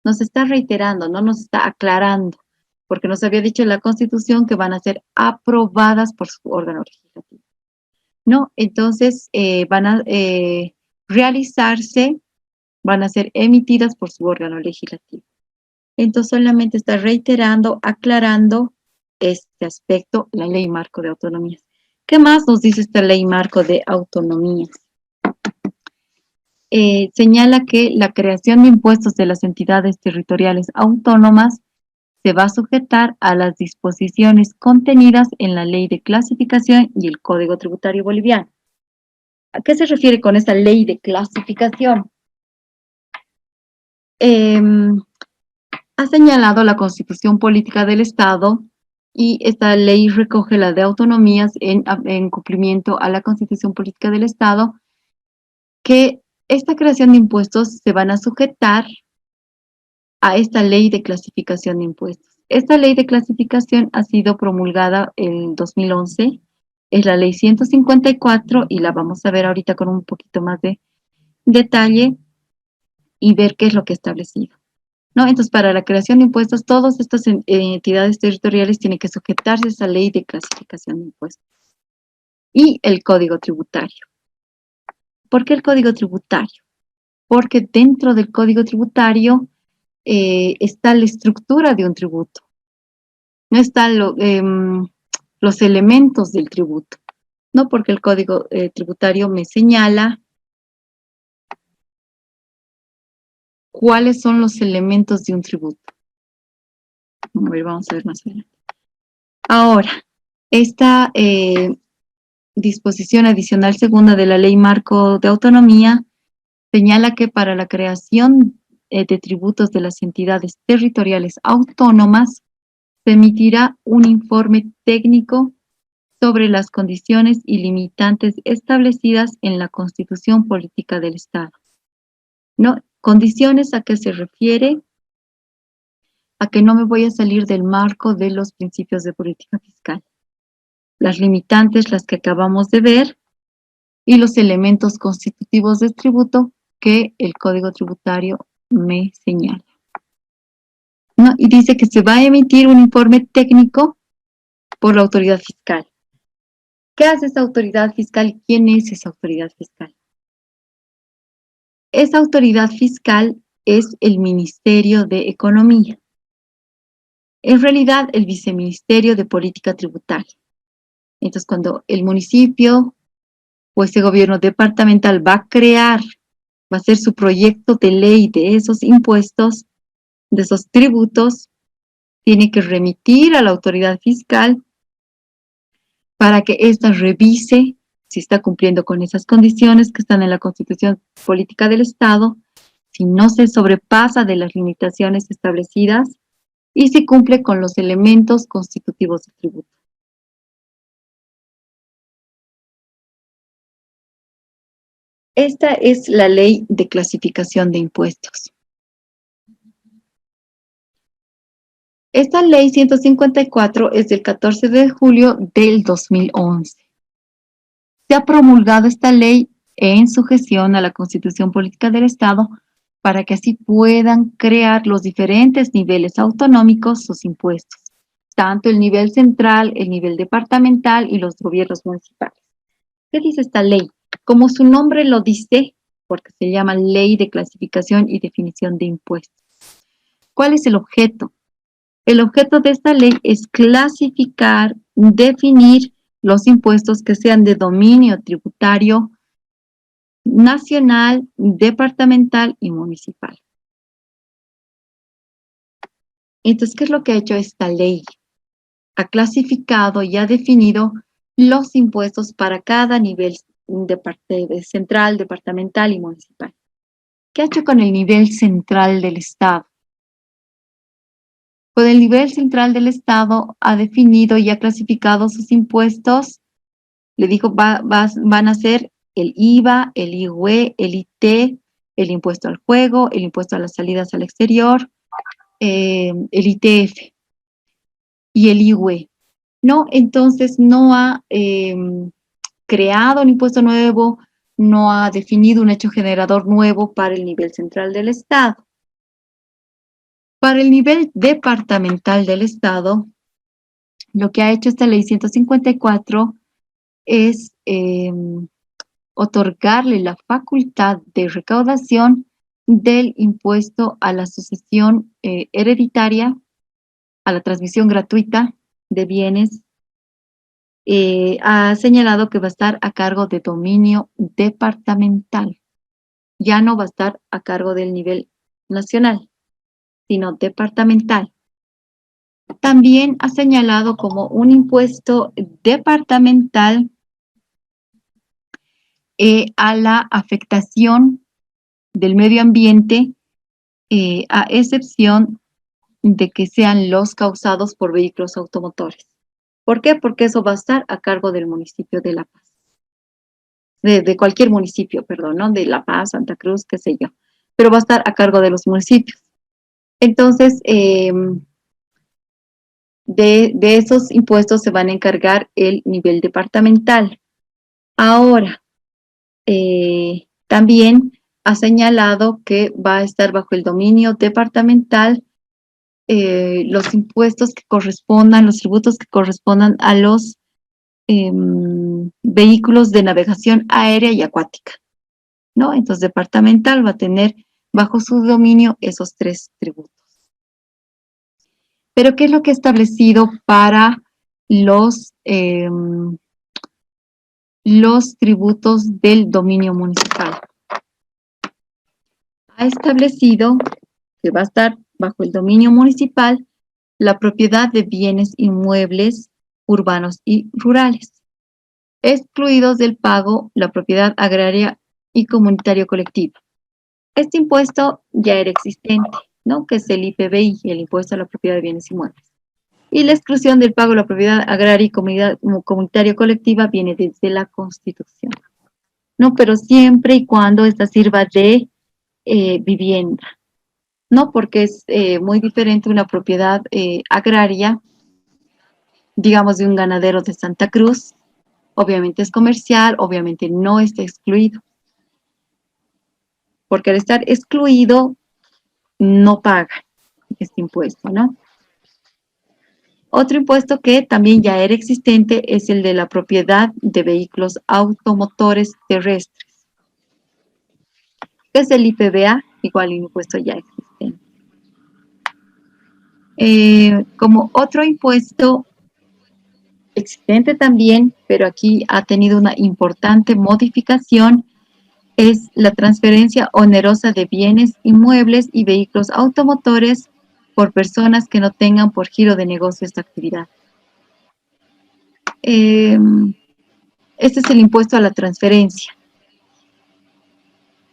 Nos está reiterando, no nos está aclarando, porque nos había dicho en la Constitución que van a ser aprobadas por su órgano legislativo. ¿No? Entonces, van a realizarse, van a ser emitidas por su órgano legislativo. Entonces, solamente está reiterando, aclarando este aspecto, la Ley Marco de Autonomías. ¿Qué más nos dice esta Ley Marco de Autonomías? Señala que la creación de impuestos de las entidades territoriales autónomas se va a sujetar a las disposiciones contenidas en la Ley de Clasificación y el Código Tributario Boliviano. ¿A qué se refiere con esta Ley de Clasificación? Ha señalado la Constitución Política del Estado y esta ley recoge la de autonomías en cumplimiento a la Constitución Política del Estado, que esta creación de impuestos se van a sujetar a esta ley de clasificación de impuestos. Esta ley de clasificación ha sido promulgada en 2011, es la ley 154 y la vamos a ver ahorita con un poquito más de detalle y ver qué es lo que ha establecido. ¿no? Entonces, para la creación de impuestos, todas estas entidades territoriales tienen que sujetarse a esa ley de clasificación de impuestos. Y el código tributario. ¿Por qué el código tributario? Porque dentro del código tributario está la estructura de un tributo. No están los elementos del tributo, ¿no? Porque el código tributario me señala cuáles son los elementos de un tributo. A ver, vamos a ver más adelante. Ahora, esta disposición adicional segunda de la Ley Marco de Autonomía señala que para la creación de tributos de las entidades territoriales autónomas se emitirá un informe técnico sobre las condiciones y limitantes establecidas en la Constitución Política del Estado. ¿No? Condiciones a qué se refiere, a que no me voy a salir del marco de los principios de política fiscal. Las limitantes, las que acabamos de ver, y los elementos constitutivos del tributo que el Código Tributario me señala. ¿No? Y dice que se va a emitir un informe técnico por la autoridad fiscal. ¿Qué hace esa autoridad fiscal y quién es esa autoridad fiscal? Esa autoridad fiscal es el Ministerio de Economía. En realidad, el Viceministerio de Política Tributaria. Entonces, cuando el municipio o ese gobierno departamental va a hacer su proyecto de ley de esos impuestos, de esos tributos, tiene que remitir a la autoridad fiscal para que ésta revise si está cumpliendo con esas condiciones que están en la Constitución Política del Estado, si no se sobrepasa de las limitaciones establecidas y si cumple con los elementos constitutivos del tributo. Esta es la Ley de Clasificación de Impuestos. Esta Ley 154 es del 14 de julio del 2011. Se ha promulgado esta ley en sujeción a la Constitución Política del Estado para que así puedan crear los diferentes niveles autonómicos sus impuestos, tanto el nivel central, el nivel departamental y los gobiernos municipales. ¿Qué dice esta ley? Como su nombre lo dice, porque se llama Ley de Clasificación y Definición de Impuestos. ¿Cuál es el objeto? El objeto de esta ley es clasificar, definir los impuestos que sean de dominio tributario nacional, departamental y municipal. Entonces, ¿qué es lo que ha hecho esta ley? Ha clasificado y ha definido los impuestos para cada nivel central, departamental y municipal. ¿Qué ha hecho con el nivel central del Estado? Con el nivel central del Estado ha definido y ha clasificado sus impuestos. Le dijo, van a ser el IVA, el IUE, el IT, el impuesto al juego, el impuesto a las salidas al exterior, el ITF y el IUE. ¿No? Entonces no ha creado un impuesto nuevo, no ha definido un hecho generador nuevo para el nivel central del Estado. Para el nivel departamental del Estado, lo que ha hecho esta ley 154 es otorgarle la facultad de recaudación del impuesto a la sucesión hereditaria, a la transmisión gratuita de bienes. Ha señalado que va a estar a cargo de dominio departamental. Ya no va a estar a cargo del nivel nacional, sino departamental. También ha señalado como un impuesto departamental a la afectación del medio ambiente, a excepción de que sean los causados por vehículos automotores. ¿Por qué? Porque eso va a estar a cargo del municipio de La Paz. De cualquier municipio, perdón, ¿no? De La Paz, Santa Cruz, qué sé yo. Pero va a estar a cargo de los municipios. Entonces, de esos impuestos se van a encargar el nivel departamental. Ahora, también ha señalado que va a estar bajo el dominio departamental los impuestos que correspondan, los tributos que correspondan a los vehículos de navegación aérea y acuática, ¿no? Entonces, departamental va a tener bajo su dominio esos 3 tributos. Pero, ¿qué es lo que ha establecido para los tributos del dominio municipal? Ha establecido que va a estar bajo el dominio municipal la propiedad de bienes inmuebles urbanos y rurales, excluidos del pago la propiedad agraria y comunitario colectiva. Este impuesto ya era existente, ¿no? Que es el IPBI, el impuesto a la propiedad de bienes inmuebles. Y la exclusión del pago de la propiedad agraria y comunitario colectiva viene desde la Constitución, ¿no? Pero siempre y cuando esta sirva de vivienda, ¿no? Porque es muy diferente una propiedad agraria, digamos, de un ganadero de Santa Cruz. Obviamente es comercial, obviamente no está excluido. Porque al estar excluido, no paga este impuesto, ¿no? Otro impuesto que también ya era existente es el de la propiedad de vehículos automotores terrestres. Es el IPVA, igual un impuesto ya existente. Como otro impuesto existente también, pero aquí ha tenido una importante modificación, es la transferencia onerosa de bienes inmuebles y vehículos automotores por personas que no tengan por giro de negocio esta actividad. Este es el impuesto a la transferencia.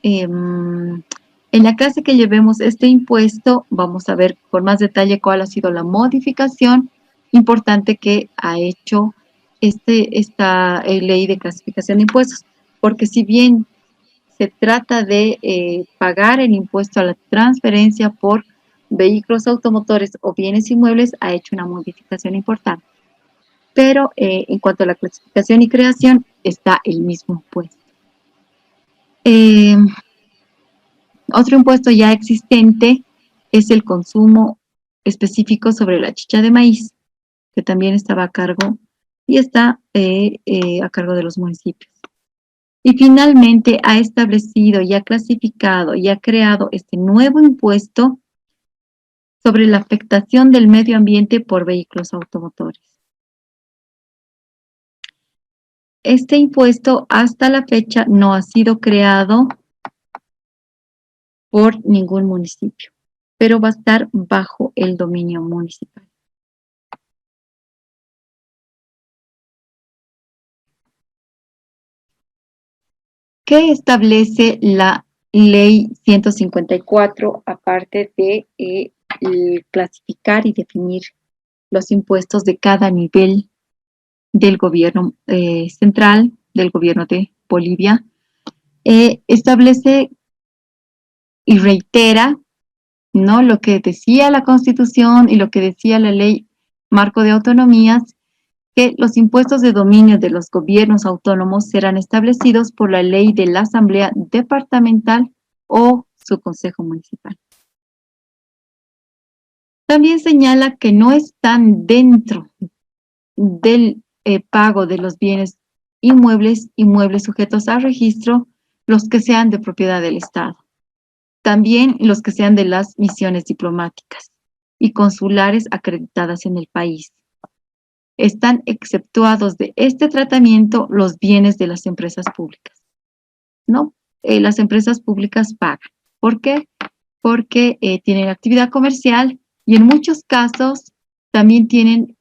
En la clase que llevemos este impuesto, vamos a ver con más detalle cuál ha sido la modificación importante que ha hecho esta ley de clasificación de impuestos, porque si bien se trata de pagar el impuesto a la transferencia por vehículos automotores o bienes inmuebles, ha hecho una modificación importante. Pero en cuanto a la clasificación y creación, está el mismo impuesto. Otro impuesto ya existente es el consumo específico sobre la chicha de maíz, que también estaba a cargo y está a cargo de los municipios. Y finalmente ha establecido y ha clasificado y ha creado este nuevo impuesto sobre la afectación del medio ambiente por vehículos automotores. Este impuesto hasta la fecha no ha sido creado por ningún municipio, pero va a estar bajo el dominio municipal. ¿Qué establece la Ley 154, aparte de clasificar y definir los impuestos de cada nivel del gobierno central, del gobierno de Bolivia? Establece y reitera, ¿no?, lo que decía la Constitución y lo que decía la Ley Marco de Autonomías, que los impuestos de dominio de los gobiernos autónomos serán establecidos por la ley de la Asamblea Departamental o su Consejo Municipal. También señala que no están dentro del pago de los bienes inmuebles sujetos a registro los que sean de propiedad del Estado. También los que sean de las misiones diplomáticas y consulares acreditadas en el país. Están exceptuados de este tratamiento los bienes de las empresas públicas, ¿no? Las empresas públicas pagan. ¿Por qué? Porque tienen actividad comercial y en muchos casos también tienen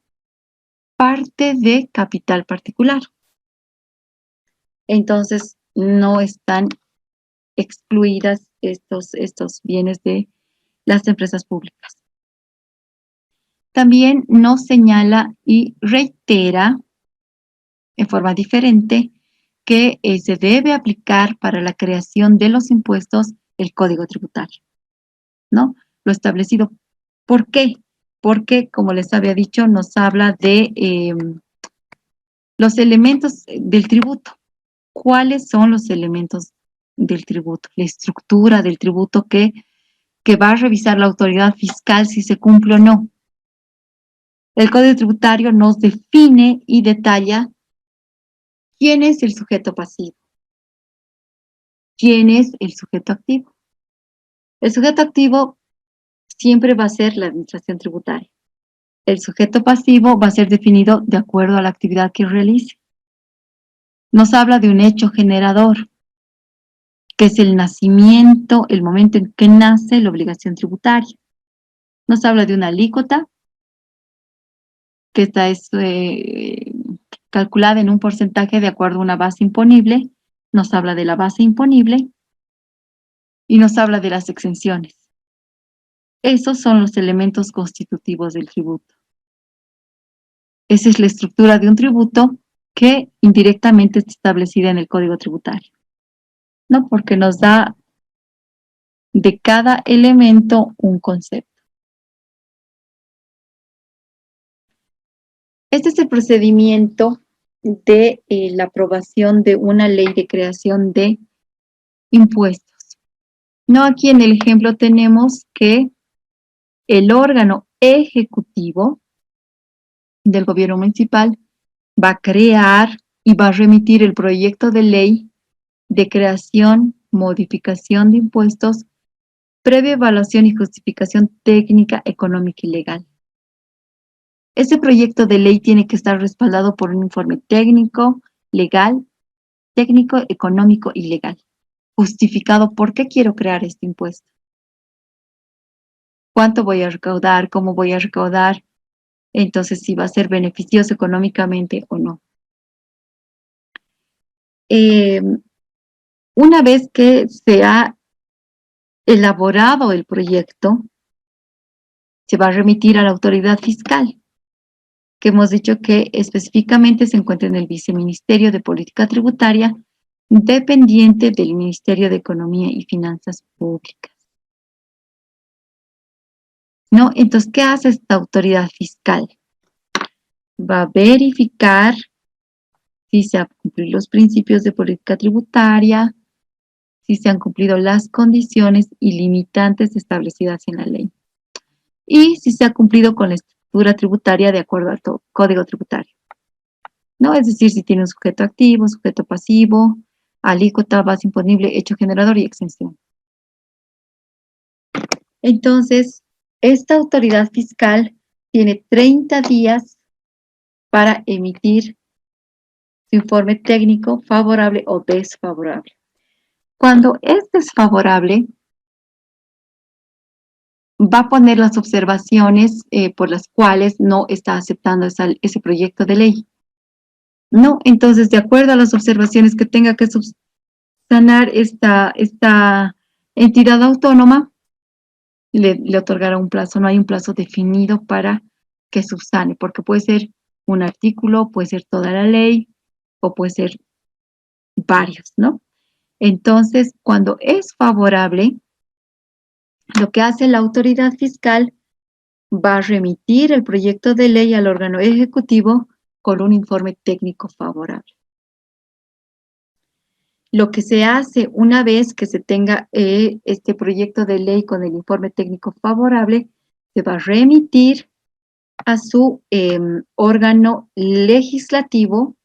parte de capital particular. Entonces, no están excluidas estos bienes de las empresas públicas. También nos señala y reitera en forma diferente que se debe aplicar para la creación de los impuestos el Código Tributario, ¿no? Lo establecido. ¿Por qué? Porque, como les había dicho, nos habla de los elementos del tributo. ¿Cuáles son los elementos del tributo, la estructura del tributo que va a revisar la autoridad fiscal si se cumple o no. El Código Tributario nos define y detalla quién es el sujeto pasivo, quién es el sujeto activo. El sujeto activo siempre va a ser la administración tributaria. El sujeto pasivo va a ser definido de acuerdo a la actividad que realice. Nos habla de un hecho generador, que es el nacimiento, el momento en que nace la obligación tributaria. Nos habla de una alícuota, que esta es calculada en un porcentaje de acuerdo a una base imponible. Nos habla de la base imponible y nos habla de las exenciones. Esos son los elementos constitutivos del tributo. Esa es la estructura de un tributo que indirectamente está establecida en el Código Tributario, ¿no? Porque nos da de cada elemento un concepto. Este es el procedimiento de la aprobación de una ley de creación de impuestos. No, aquí en el ejemplo tenemos que el órgano ejecutivo del gobierno municipal va a crear y va a remitir el proyecto de ley de creación, modificación de impuestos, previa evaluación y justificación técnica, económica y legal. Ese proyecto de ley tiene que estar respaldado por un informe técnico, legal, técnico, económico y legal, justificado por qué quiero crear este impuesto. ¿Cuánto voy a recaudar? ¿Cómo voy a recaudar? Entonces, si va a ser beneficioso económicamente o no. Una vez que se ha elaborado el proyecto, se va a remitir a la autoridad fiscal, que hemos dicho que específicamente se encuentra en el Viceministerio de Política Tributaria, dependiente del Ministerio de Economía y Finanzas Públicas. ¿No? Entonces, ¿qué hace esta autoridad fiscal? Va a verificar si se han cumplido los principios de política tributaria, si se han cumplido las condiciones y limitantes establecidas en la ley, y si se ha cumplido con la estructura tributaria de acuerdo al Código Tributario, ¿no? Es decir, si tiene un sujeto activo, sujeto pasivo, alícuota, base imponible, hecho generador y exención. Entonces, esta autoridad fiscal tiene 30 días para emitir su informe técnico favorable o desfavorable. Cuando es desfavorable, va a poner las observaciones por las cuales no está aceptando ese proyecto de ley. No, entonces, de acuerdo a las observaciones que tenga que subsanar esta entidad autónoma, le otorgará un plazo. No hay un plazo definido para que subsane, porque puede ser un artículo, puede ser toda la ley, o puede ser varios, ¿no? Entonces, cuando es favorable, lo que hace la autoridad fiscal va a remitir el proyecto de ley al órgano ejecutivo con un informe técnico favorable. Lo que se hace una vez que se tenga este proyecto de ley con el informe técnico favorable, se va a remitir a su órgano legislativo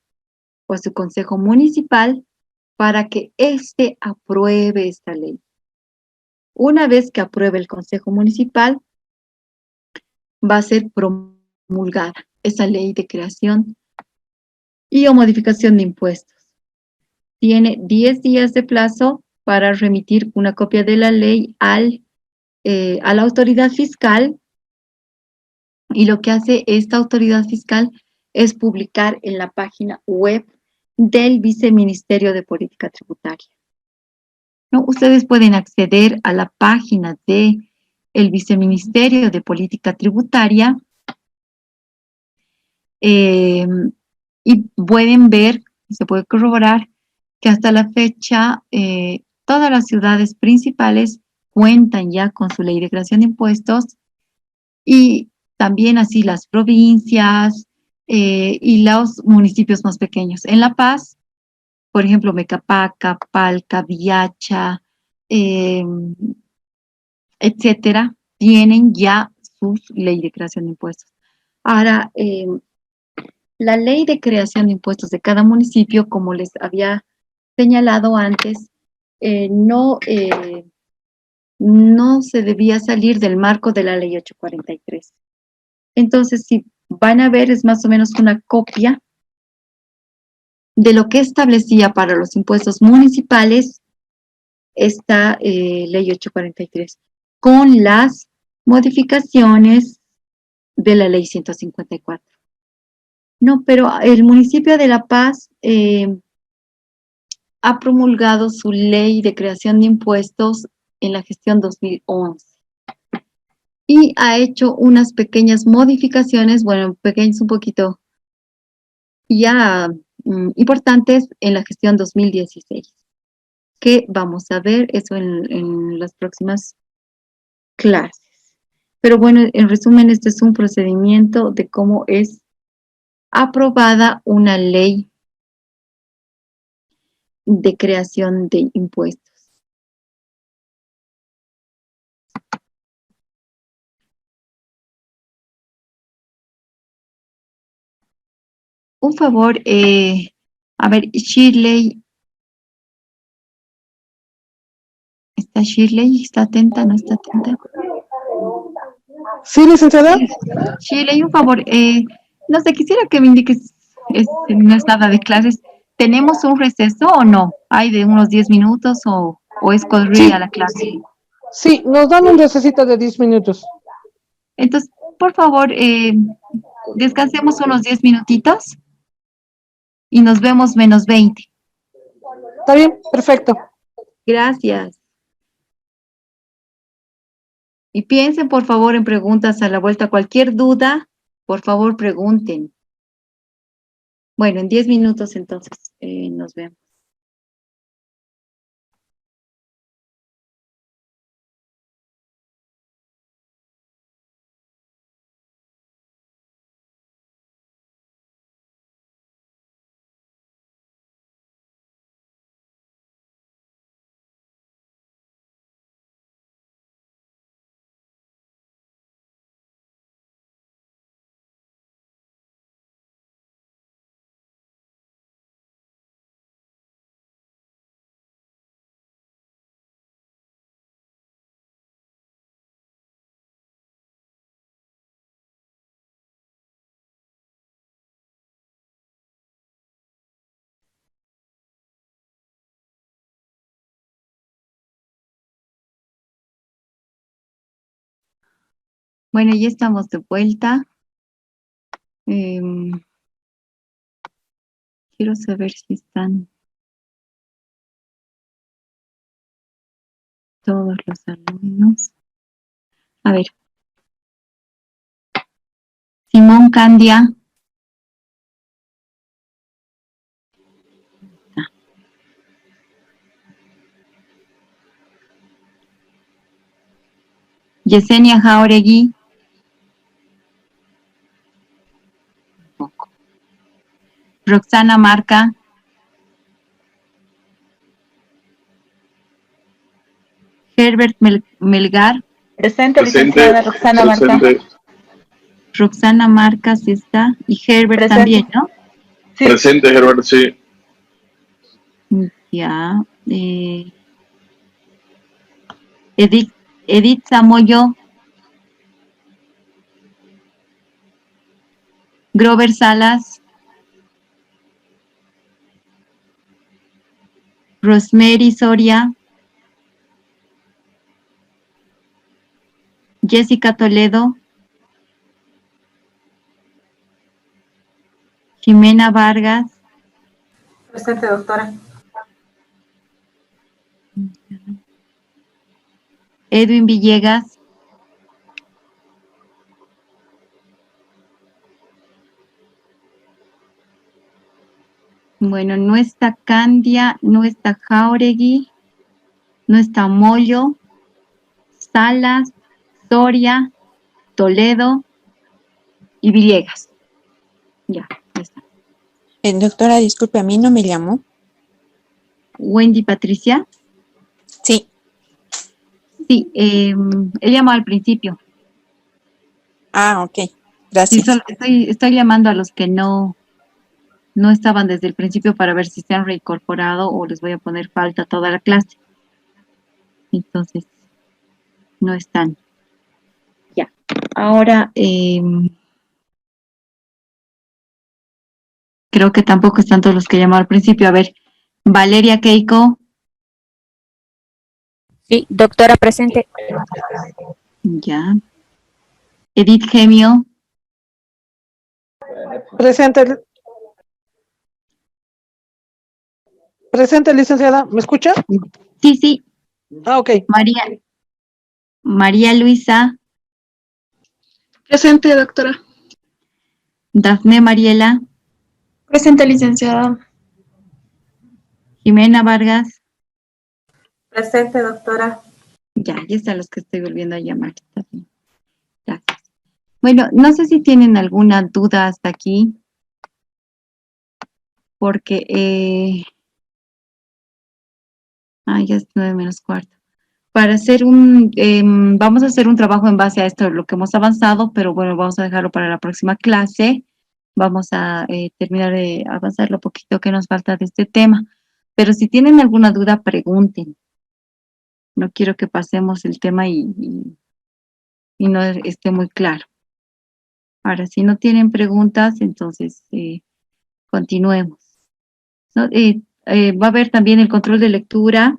o a su consejo municipal para que éste apruebe esta ley. Una vez que apruebe el consejo municipal, va a ser promulgada esa ley de creación y o modificación de impuestos. Tiene 10 días de plazo para remitir una copia de la ley a la autoridad fiscal, y lo que hace esta autoridad fiscal es publicar en la página web del Viceministerio de Política Tributaria. ¿No? Ustedes pueden acceder a la página del Viceministerio de Política Tributaria y pueden ver, se puede corroborar, que hasta la fecha todas las ciudades principales cuentan ya con su ley de creación de impuestos, y también así las provincias y los municipios más pequeños. En La Paz por ejemplo, Mecapaca, Palca, Viacha, etcétera, tienen ya su ley de creación de impuestos. Ahora, la ley de creación de impuestos de cada municipio, como les había señalado antes, no se debía salir del marco de la ley 843. Entonces, si van a ver, es más o menos una copia de lo que establecía para los impuestos municipales esta ley 843, con las modificaciones de la ley 154. No, pero el municipio de La Paz ha promulgado su ley de creación de impuestos en la gestión 2011 y ha hecho unas pequeñas modificaciones, bueno, pequeñas un poquito ya importantes en la gestión 2016, que vamos a ver eso en las próximas clases. Pero bueno, en resumen, este es un procedimiento de cómo es aprobada una ley de creación de impuestos. Un favor, a ver, Shirley, ¿está Shirley? ¿Está atenta? ¿No está atenta? Sí, licenciada. Shirley, un favor, no sé, quisiera que me indiques, no es nada de clases, ¿tenemos un receso o no? ¿Hay de unos 10 minutos o es correr a la clase? Sí, nos dan un recesito de 10 minutos. Entonces, por favor, descansemos unos 10 minutitos y nos vemos menos 20. ¿Está bien? Perfecto. Gracias. Y piensen, por favor, en preguntas a la vuelta. Cualquier duda, por favor, pregunten. Bueno, en 10 minutos entonces nos vemos. Bueno, ya estamos de vuelta. Quiero saber si están todos los alumnos. A ver. Simón Candia. Yesenia Jauregui. Roxana Marca. Herbert Melgar. Presente, licenciada Roxana Marca. Roxana Marca, sí está. Y Herbert Presente. También, ¿no? Sí. Presente, Herbert, sí. Ya. Edith Zamoyo. Grover Salas. Rosemary Soria. Jessica Toledo. Jimena Vargas. Presente, doctora. Edwin Villegas. Bueno, no está Candia, no está Jauregui, no está Moyo, Salas, Soria, Toledo y Villegas. Ya está. Doctora, disculpe, a mí no me llamó. Wendy Patricia. Sí. Sí, he llamado al principio. Ah, ok. Sí, Gracias. solo estoy llamando a los que no estaban desde el principio para ver si se han reincorporado o les voy a poner falta toda la clase. Entonces, no están. Ya. Ahora, creo que tampoco están todos los que llamaron al principio. A ver, Valeria Keiko. Sí, doctora presente. Ya. Edith Gemio. Presente. Presente, licenciada. ¿Me escucha? Sí, sí. Ah, ok. María Luisa. Presente, doctora. Dafne Mariela. Presente, licenciada. Jimena Vargas. Presente, doctora. Ya están los que estoy volviendo a llamar. Está bien. Gracias. Bueno, no sé si tienen alguna duda hasta aquí, porque ya es 9:45. Para hacer vamos a hacer un trabajo en base a esto, lo que hemos avanzado, pero bueno, vamos a dejarlo para la próxima clase. Vamos a terminar de avanzar lo poquito que nos falta de este tema. Pero si tienen alguna duda, pregunten. No quiero que pasemos el tema y no esté muy claro. Ahora, si no tienen preguntas, entonces continuemos, ¿no? Va a haber también el control de lectura.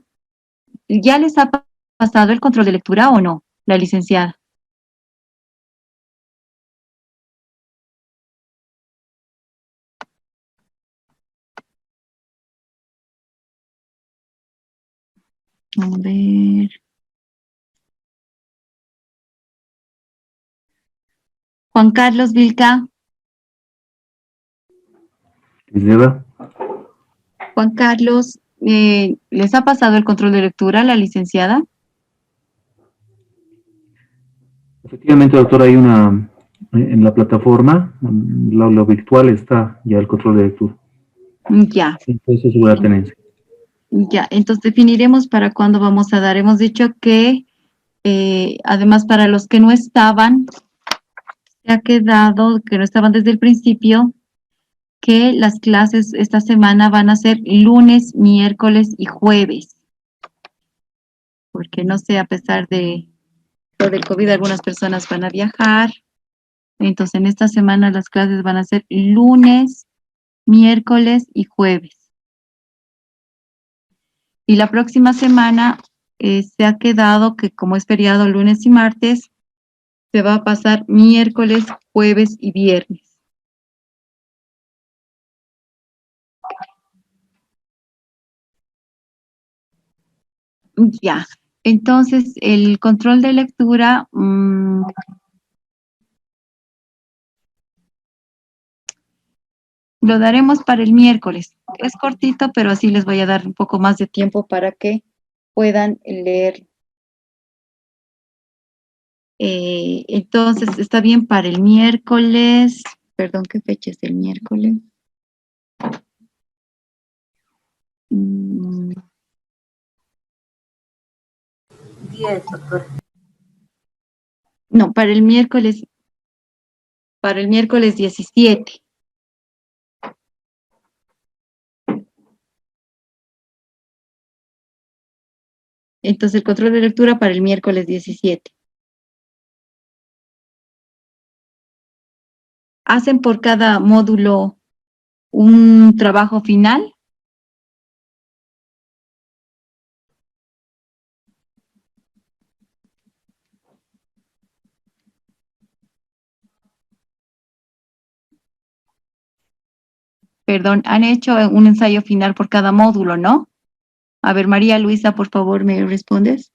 ¿Ya les ha pasado el control de lectura o no, la licenciada? A ver. Juan Carlos Vilca. Licenciada, Juan Carlos, ¿les ha pasado el control de lectura a la licenciada? efectivamente, doctora, hay una, en la plataforma, lo virtual está ya el control de lectura. Ya, Entonces, es buena tenencia. ya. Entonces definiremos para cuándo vamos a dar. Hemos dicho que, además, para los que no estaban, se ha quedado, que no estaban desde el principio, que las clases esta semana van a ser lunes, miércoles y jueves. Porque no sé, a pesar de lo del COVID, algunas personas van a viajar. Entonces, en esta semana las clases van a ser lunes, miércoles y jueves. Y la próxima semana se ha quedado que como es feriado lunes y martes, se va a pasar miércoles, jueves y viernes. Ya, entonces el control de lectura, lo daremos para el miércoles. Es cortito, pero así les voy a dar un poco más de tiempo para que puedan leer. Entonces, está bien para el miércoles. Perdón, ¿qué fecha es el miércoles? Mm, 10, doctora. No, para el miércoles 17. Entonces, el control de lectura para el miércoles 17. ¿Hacen por cada módulo un trabajo final? Perdón, han hecho un ensayo final por cada módulo, ¿no? A ver, María Luisa, por favor, ¿me respondes?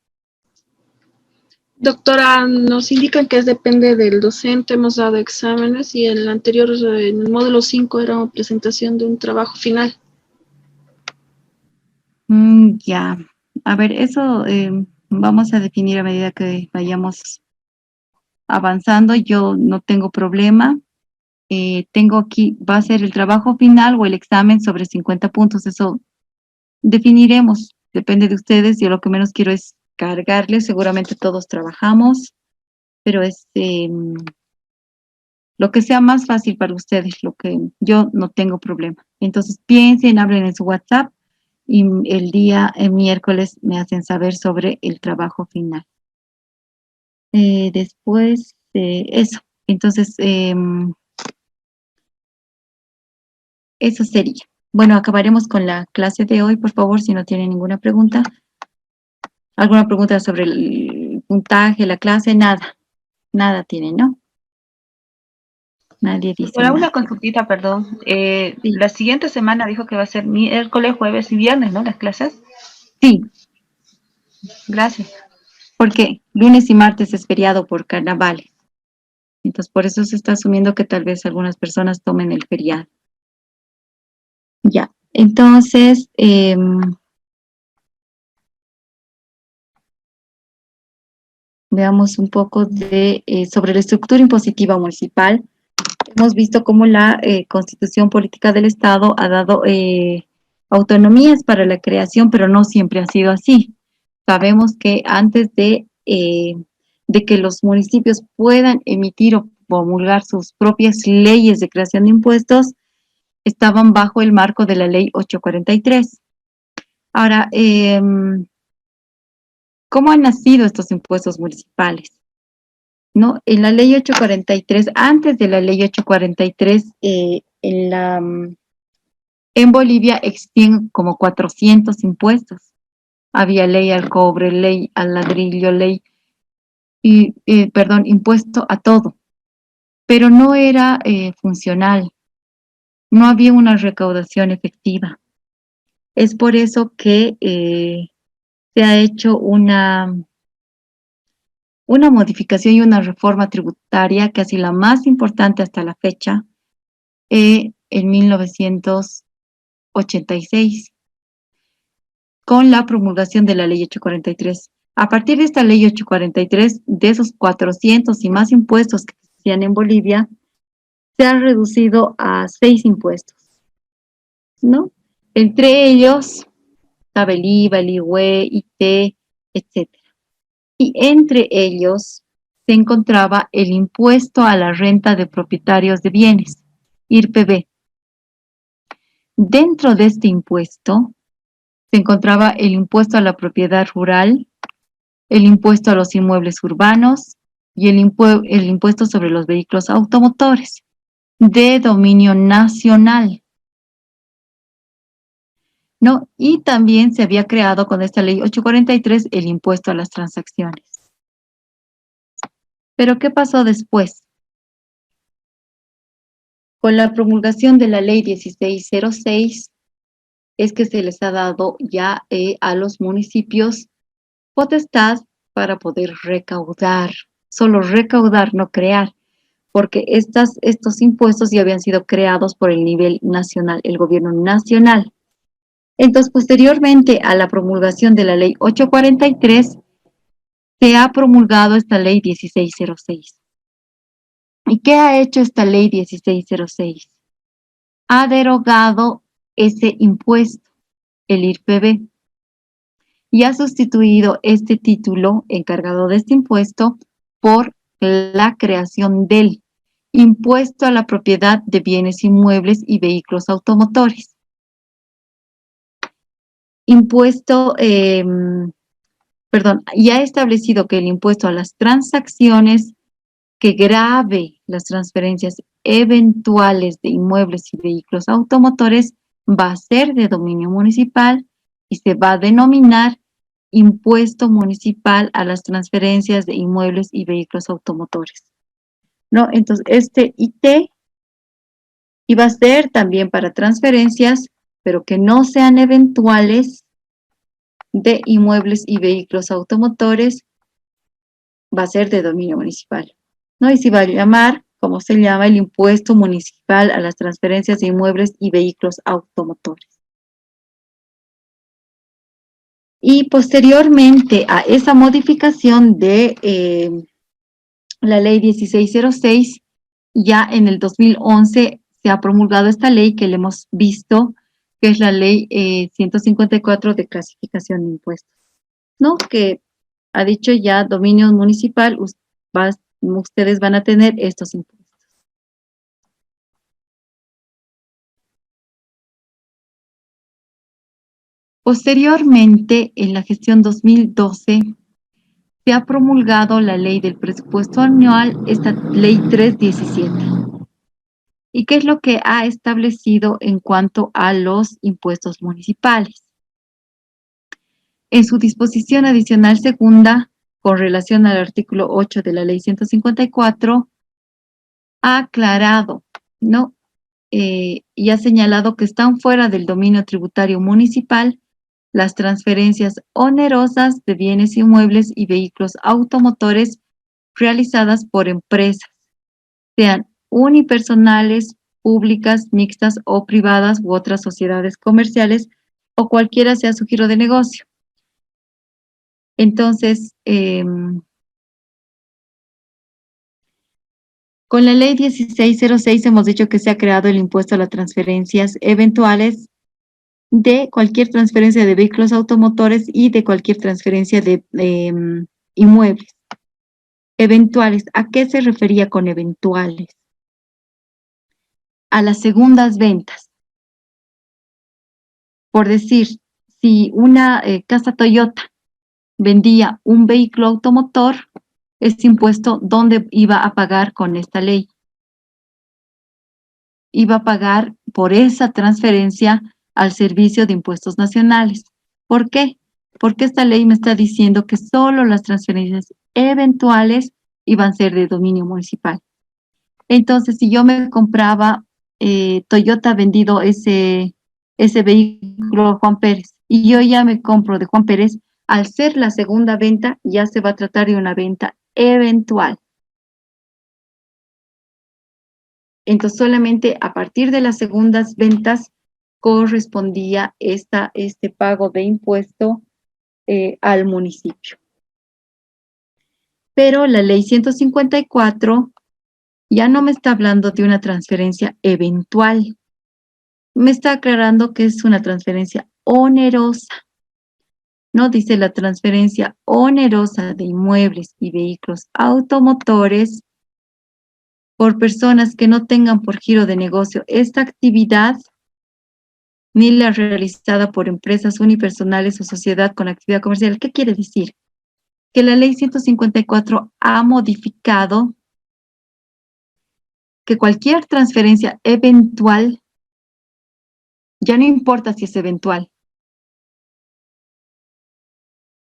Doctora, nos indican que depende del docente, hemos dado exámenes y el anterior, en el módulo 5, era una presentación de un trabajo final. Ya. A ver, eso vamos a definir a medida que vayamos avanzando. Yo no tengo problema. Tengo aquí, va a ser el trabajo final o el examen sobre 50 puntos. Eso definiremos, depende de ustedes. Yo lo que menos quiero es cargarles, seguramente todos trabajamos, pero lo que sea más fácil para ustedes, lo que yo no tengo problema. Entonces piensen, hablen en su WhatsApp y el miércoles me hacen saber sobre el trabajo final. Después, eso. Entonces, eso sería. Bueno, acabaremos con la clase de hoy, por favor, si no tienen ninguna pregunta. ¿Alguna pregunta sobre el puntaje, la clase? Nada. Nada tienen, ¿no? Nadie dice Por una nada. consultita, perdón. Sí. La siguiente semana dijo que va a ser miércoles, jueves y viernes, ¿no? Las clases. Sí, Gracias. porque lunes y martes es feriado por carnavales. Entonces, por eso se está asumiendo que tal vez algunas personas tomen el feriado. Ya, entonces, veamos un poco sobre la estructura impositiva municipal. Hemos visto cómo la Constitución Política del Estado ha dado autonomías para la creación, pero no siempre ha sido así. Sabemos que antes de que los municipios puedan emitir o promulgar sus propias leyes de creación de impuestos, estaban bajo el marco de la Ley 843. Ahora, ¿cómo han nacido estos impuestos municipales? ¿No? En la Ley 843, antes de la Ley 843, en Bolivia existían como 400 impuestos. Había ley al cobre, ley al ladrillo, impuesto a todo, pero no era funcional, no había una recaudación efectiva. Es por eso que se ha hecho una modificación y una reforma tributaria, casi la más importante hasta la fecha, en 1986, con la promulgación de la Ley 843. A partir de esta Ley 843, de esos 400 y más impuestos que existían en Bolivia, se han reducido a 6 impuestos, ¿no? Entre ellos, estaba el IVA, el IUE, IT, etc. Y entre ellos se encontraba el impuesto a la renta de propietarios de bienes, IRPB. Dentro de este impuesto se encontraba el impuesto a la propiedad rural, el impuesto a los inmuebles urbanos y el impuesto sobre los vehículos automotores de dominio nacional, ¿no? Y también se había creado con esta ley 843 el impuesto a las transacciones. Pero ¿qué pasó después? Con la promulgación de la ley 1606 es que se les ha dado ya a los municipios potestad para poder recaudar, solo recaudar, no crear, porque estos impuestos ya habían sido creados por el nivel nacional, el gobierno nacional. Entonces, posteriormente a la promulgación de la ley 843, se ha promulgado esta ley 1606. ¿Y qué ha hecho esta ley 1606? Ha derogado ese impuesto, el IRPB, y ha sustituido este título encargado de este impuesto por la creación del impuesto a la propiedad de bienes inmuebles y vehículos automotores. Y ha establecido que el impuesto a las transacciones que grave las transferencias eventuales de inmuebles y vehículos automotores va a ser de dominio municipal y se va a denominar impuesto municipal a las transferencias de inmuebles y vehículos automotores, ¿no? Entonces, este IT iba a ser también para transferencias, pero que no sean eventuales de inmuebles y vehículos automotores, va a ser de dominio municipal, ¿no? Y se va a llamar, como se llama, el impuesto municipal a las transferencias de inmuebles y vehículos automotores. Y posteriormente a esa modificación de la ley 1606, ya en el 2011 se ha promulgado esta ley que le hemos visto que es la ley 154 de clasificación de impuestos, ¿no? Que ha dicho ya dominio municipal, ustedes van a tener estos impuestos. Posteriormente, en la gestión 2012, se ha promulgado la ley del presupuesto anual, esta ley 317. ¿Y qué es lo que ha establecido en cuanto a los impuestos municipales? En su disposición adicional segunda, con relación al artículo 8 de la ley 154, ha aclarado, ¿no? Y ha señalado que están fuera del dominio tributario municipal las transferencias onerosas de bienes inmuebles y vehículos automotores realizadas por empresas, sean unipersonales, públicas, mixtas o privadas u otras sociedades comerciales o cualquiera sea su giro de negocio. Entonces, con la ley 1606 hemos dicho que se ha creado el impuesto a las transferencias eventuales de cualquier transferencia de vehículos automotores y de cualquier transferencia de inmuebles. Eventuales, ¿a qué se refería con eventuales? A las segundas ventas. Por decir, si una casa Toyota vendía un vehículo automotor, este impuesto, ¿dónde iba a pagar con esta ley? Iba a pagar por esa transferencia al Servicio de Impuestos Nacionales. ¿Por qué? Porque esta ley me está diciendo que solo las transferencias eventuales iban a ser de dominio municipal. Entonces, si yo me compraba Toyota vendido ese vehículo Juan Pérez y yo ya me compro de Juan Pérez, al ser la segunda venta ya se va a tratar de una venta eventual. Entonces, solamente a partir de las segundas ventas correspondía este pago de impuesto al municipio. Pero la ley 154 ya no me está hablando de una transferencia eventual. Me está aclarando que es una transferencia onerosa. No dice la transferencia onerosa de inmuebles y vehículos automotores por personas que no tengan por giro de negocio esta actividad, ni la realizada por empresas unipersonales o sociedad con actividad comercial. ¿Qué quiere decir? Que la ley 154 ha modificado que cualquier transferencia eventual, ya no importa si es eventual,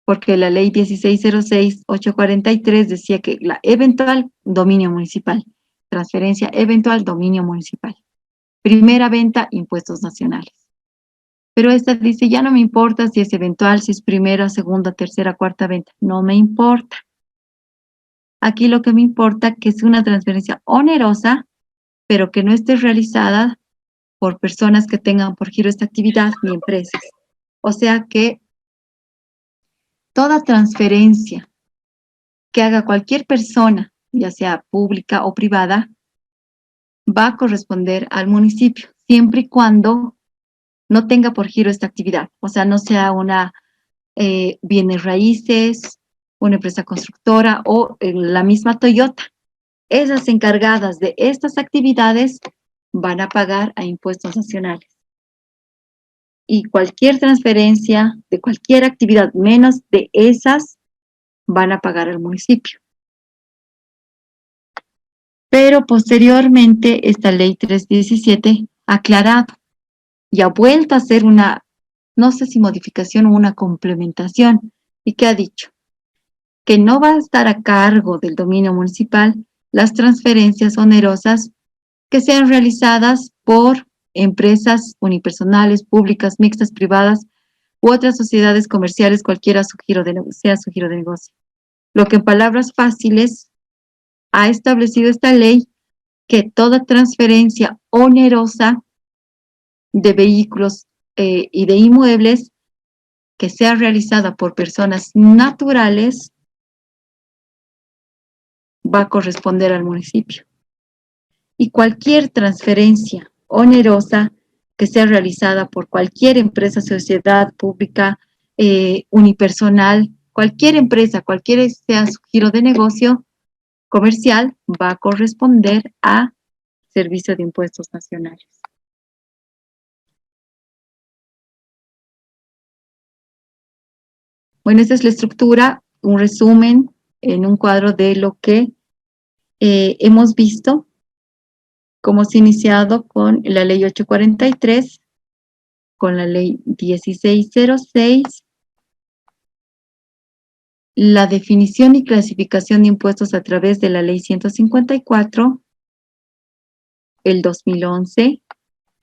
porque la ley 1606-843 decía que la eventual, dominio municipal. Transferencia eventual, dominio municipal. Primera venta, impuestos nacionales. Pero esta dice, ya no me importa si es eventual, si es primera, segunda, tercera, cuarta venta. No me importa. Aquí lo que me importa que es una transferencia onerosa, pero que no esté realizada por personas que tengan por giro esta actividad ni empresas. O sea que toda transferencia que haga cualquier persona, ya sea pública o privada, va a corresponder al municipio, siempre y cuando no tenga por giro esta actividad. O sea, no sea una bienes raíces, una empresa constructora o la misma Toyota. Esas encargadas de estas actividades van a pagar a impuestos nacionales. Y cualquier transferencia de cualquier actividad menos de esas van a pagar al municipio. Pero posteriormente esta ley 317 ha aclarado y ha vuelto a hacer una, no sé si modificación o una complementación. ¿Y qué ha dicho? Que no va a estar a cargo del dominio municipal las transferencias onerosas que sean realizadas por empresas unipersonales, públicas, mixtas, privadas u otras sociedades comerciales, cualquiera sea su giro de negocio. Lo que en palabras fáciles ha establecido esta ley que toda transferencia onerosa de vehículos y de inmuebles que sea realizada por personas naturales va a corresponder al municipio. Y cualquier transferencia onerosa que sea realizada por cualquier empresa, sociedad pública, unipersonal, cualquier empresa, cualquier sea su giro de negocio comercial, va a corresponder a Servicio de Impuestos Nacionales. Bueno, esta es la estructura, un resumen en un cuadro de lo que hemos visto, cómo se ha iniciado con la ley 843, con la ley 1606, la definición y clasificación de impuestos a través de la ley 154, el 2011,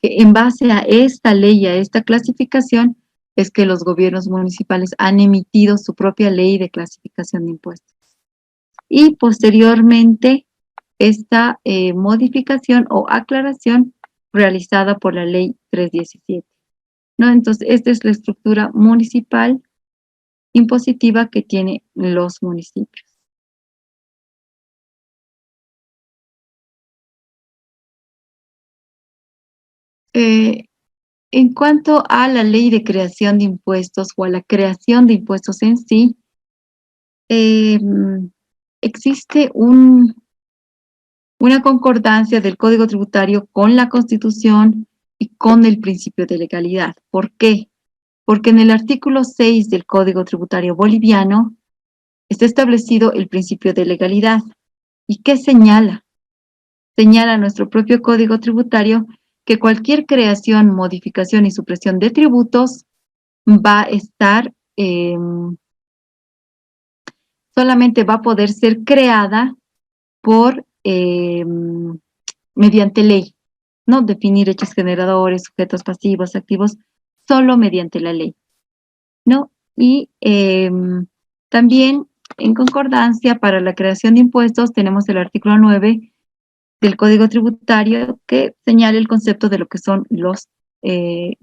que en base a esta ley y a esta clasificación es que los gobiernos municipales han emitido su propia ley de clasificación de impuestos. Y posteriormente, esta modificación o aclaración realizada por la ley 317, ¿no? Entonces, esta es la estructura municipal impositiva que tienen los municipios. En cuanto a la ley de creación de impuestos o a la creación de impuestos en sí, existe una concordancia del Código Tributario con la Constitución y con el principio de legalidad. ¿Por qué? Porque en el artículo 6 del Código Tributario boliviano está establecido el principio de legalidad. ¿Y qué señala? Señala nuestro propio Código Tributario que cualquier creación, modificación y supresión de tributos va a estar, solamente va a poder ser creada por, mediante ley, ¿no? Definir hechos generadores, sujetos pasivos, activos, solo mediante la ley, ¿no? Y también en concordancia para la creación de impuestos tenemos el artículo 9 del Código Tributario que señala el concepto de lo que son los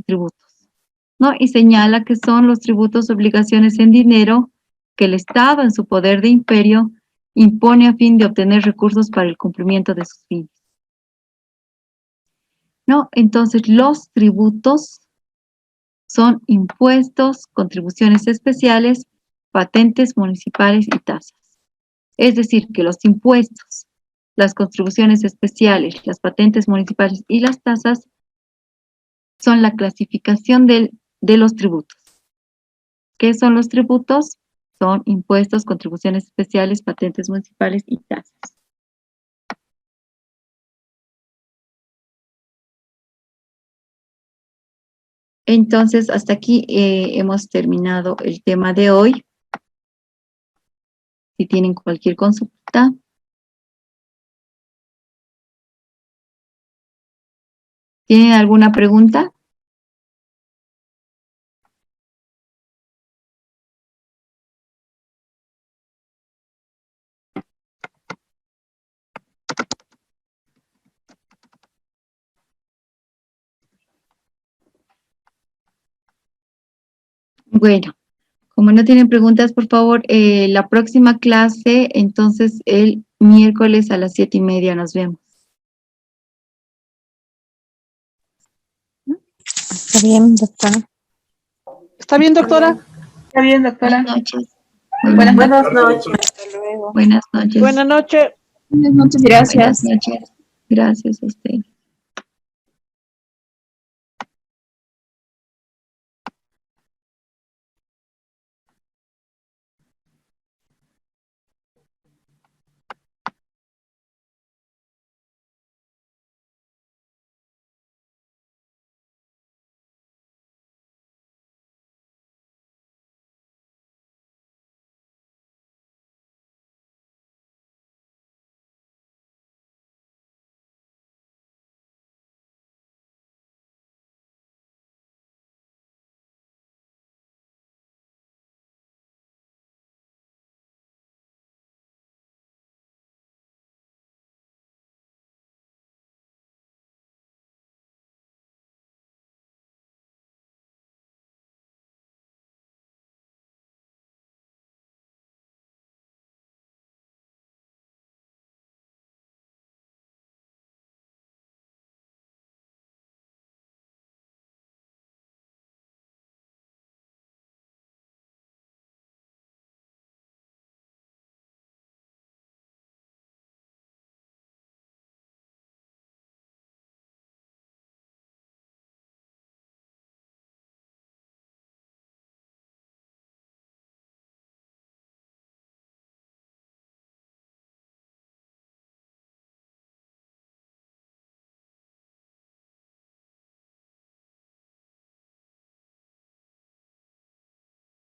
tributos, ¿no? Y señala que son los tributos, obligaciones en dinero que el Estado en su poder de imperio impone a fin de obtener recursos para el cumplimiento de sus fines, ¿no? Entonces, los tributos son impuestos, contribuciones especiales, patentes municipales y tasas. Es decir, que los impuestos, las contribuciones especiales, las patentes municipales y las tasas son la clasificación de los tributos. ¿Qué son los tributos? Son impuestos, contribuciones especiales, patentes municipales y tasas. Entonces, hasta aquí hemos terminado el tema de hoy. Si tienen cualquier consulta. ¿Tienen alguna pregunta? Bueno, como no tienen preguntas, por favor, la próxima clase, entonces el miércoles a las 7:30 nos vemos. Está bien, doctora. ¿Está bien, doctora? Está bien, doctora. Buenas noches. Buenas noches. Hasta luego. Buenas noches. Buenas noches. Buenas noches, gracias. Buenas noches. Gracias a usted.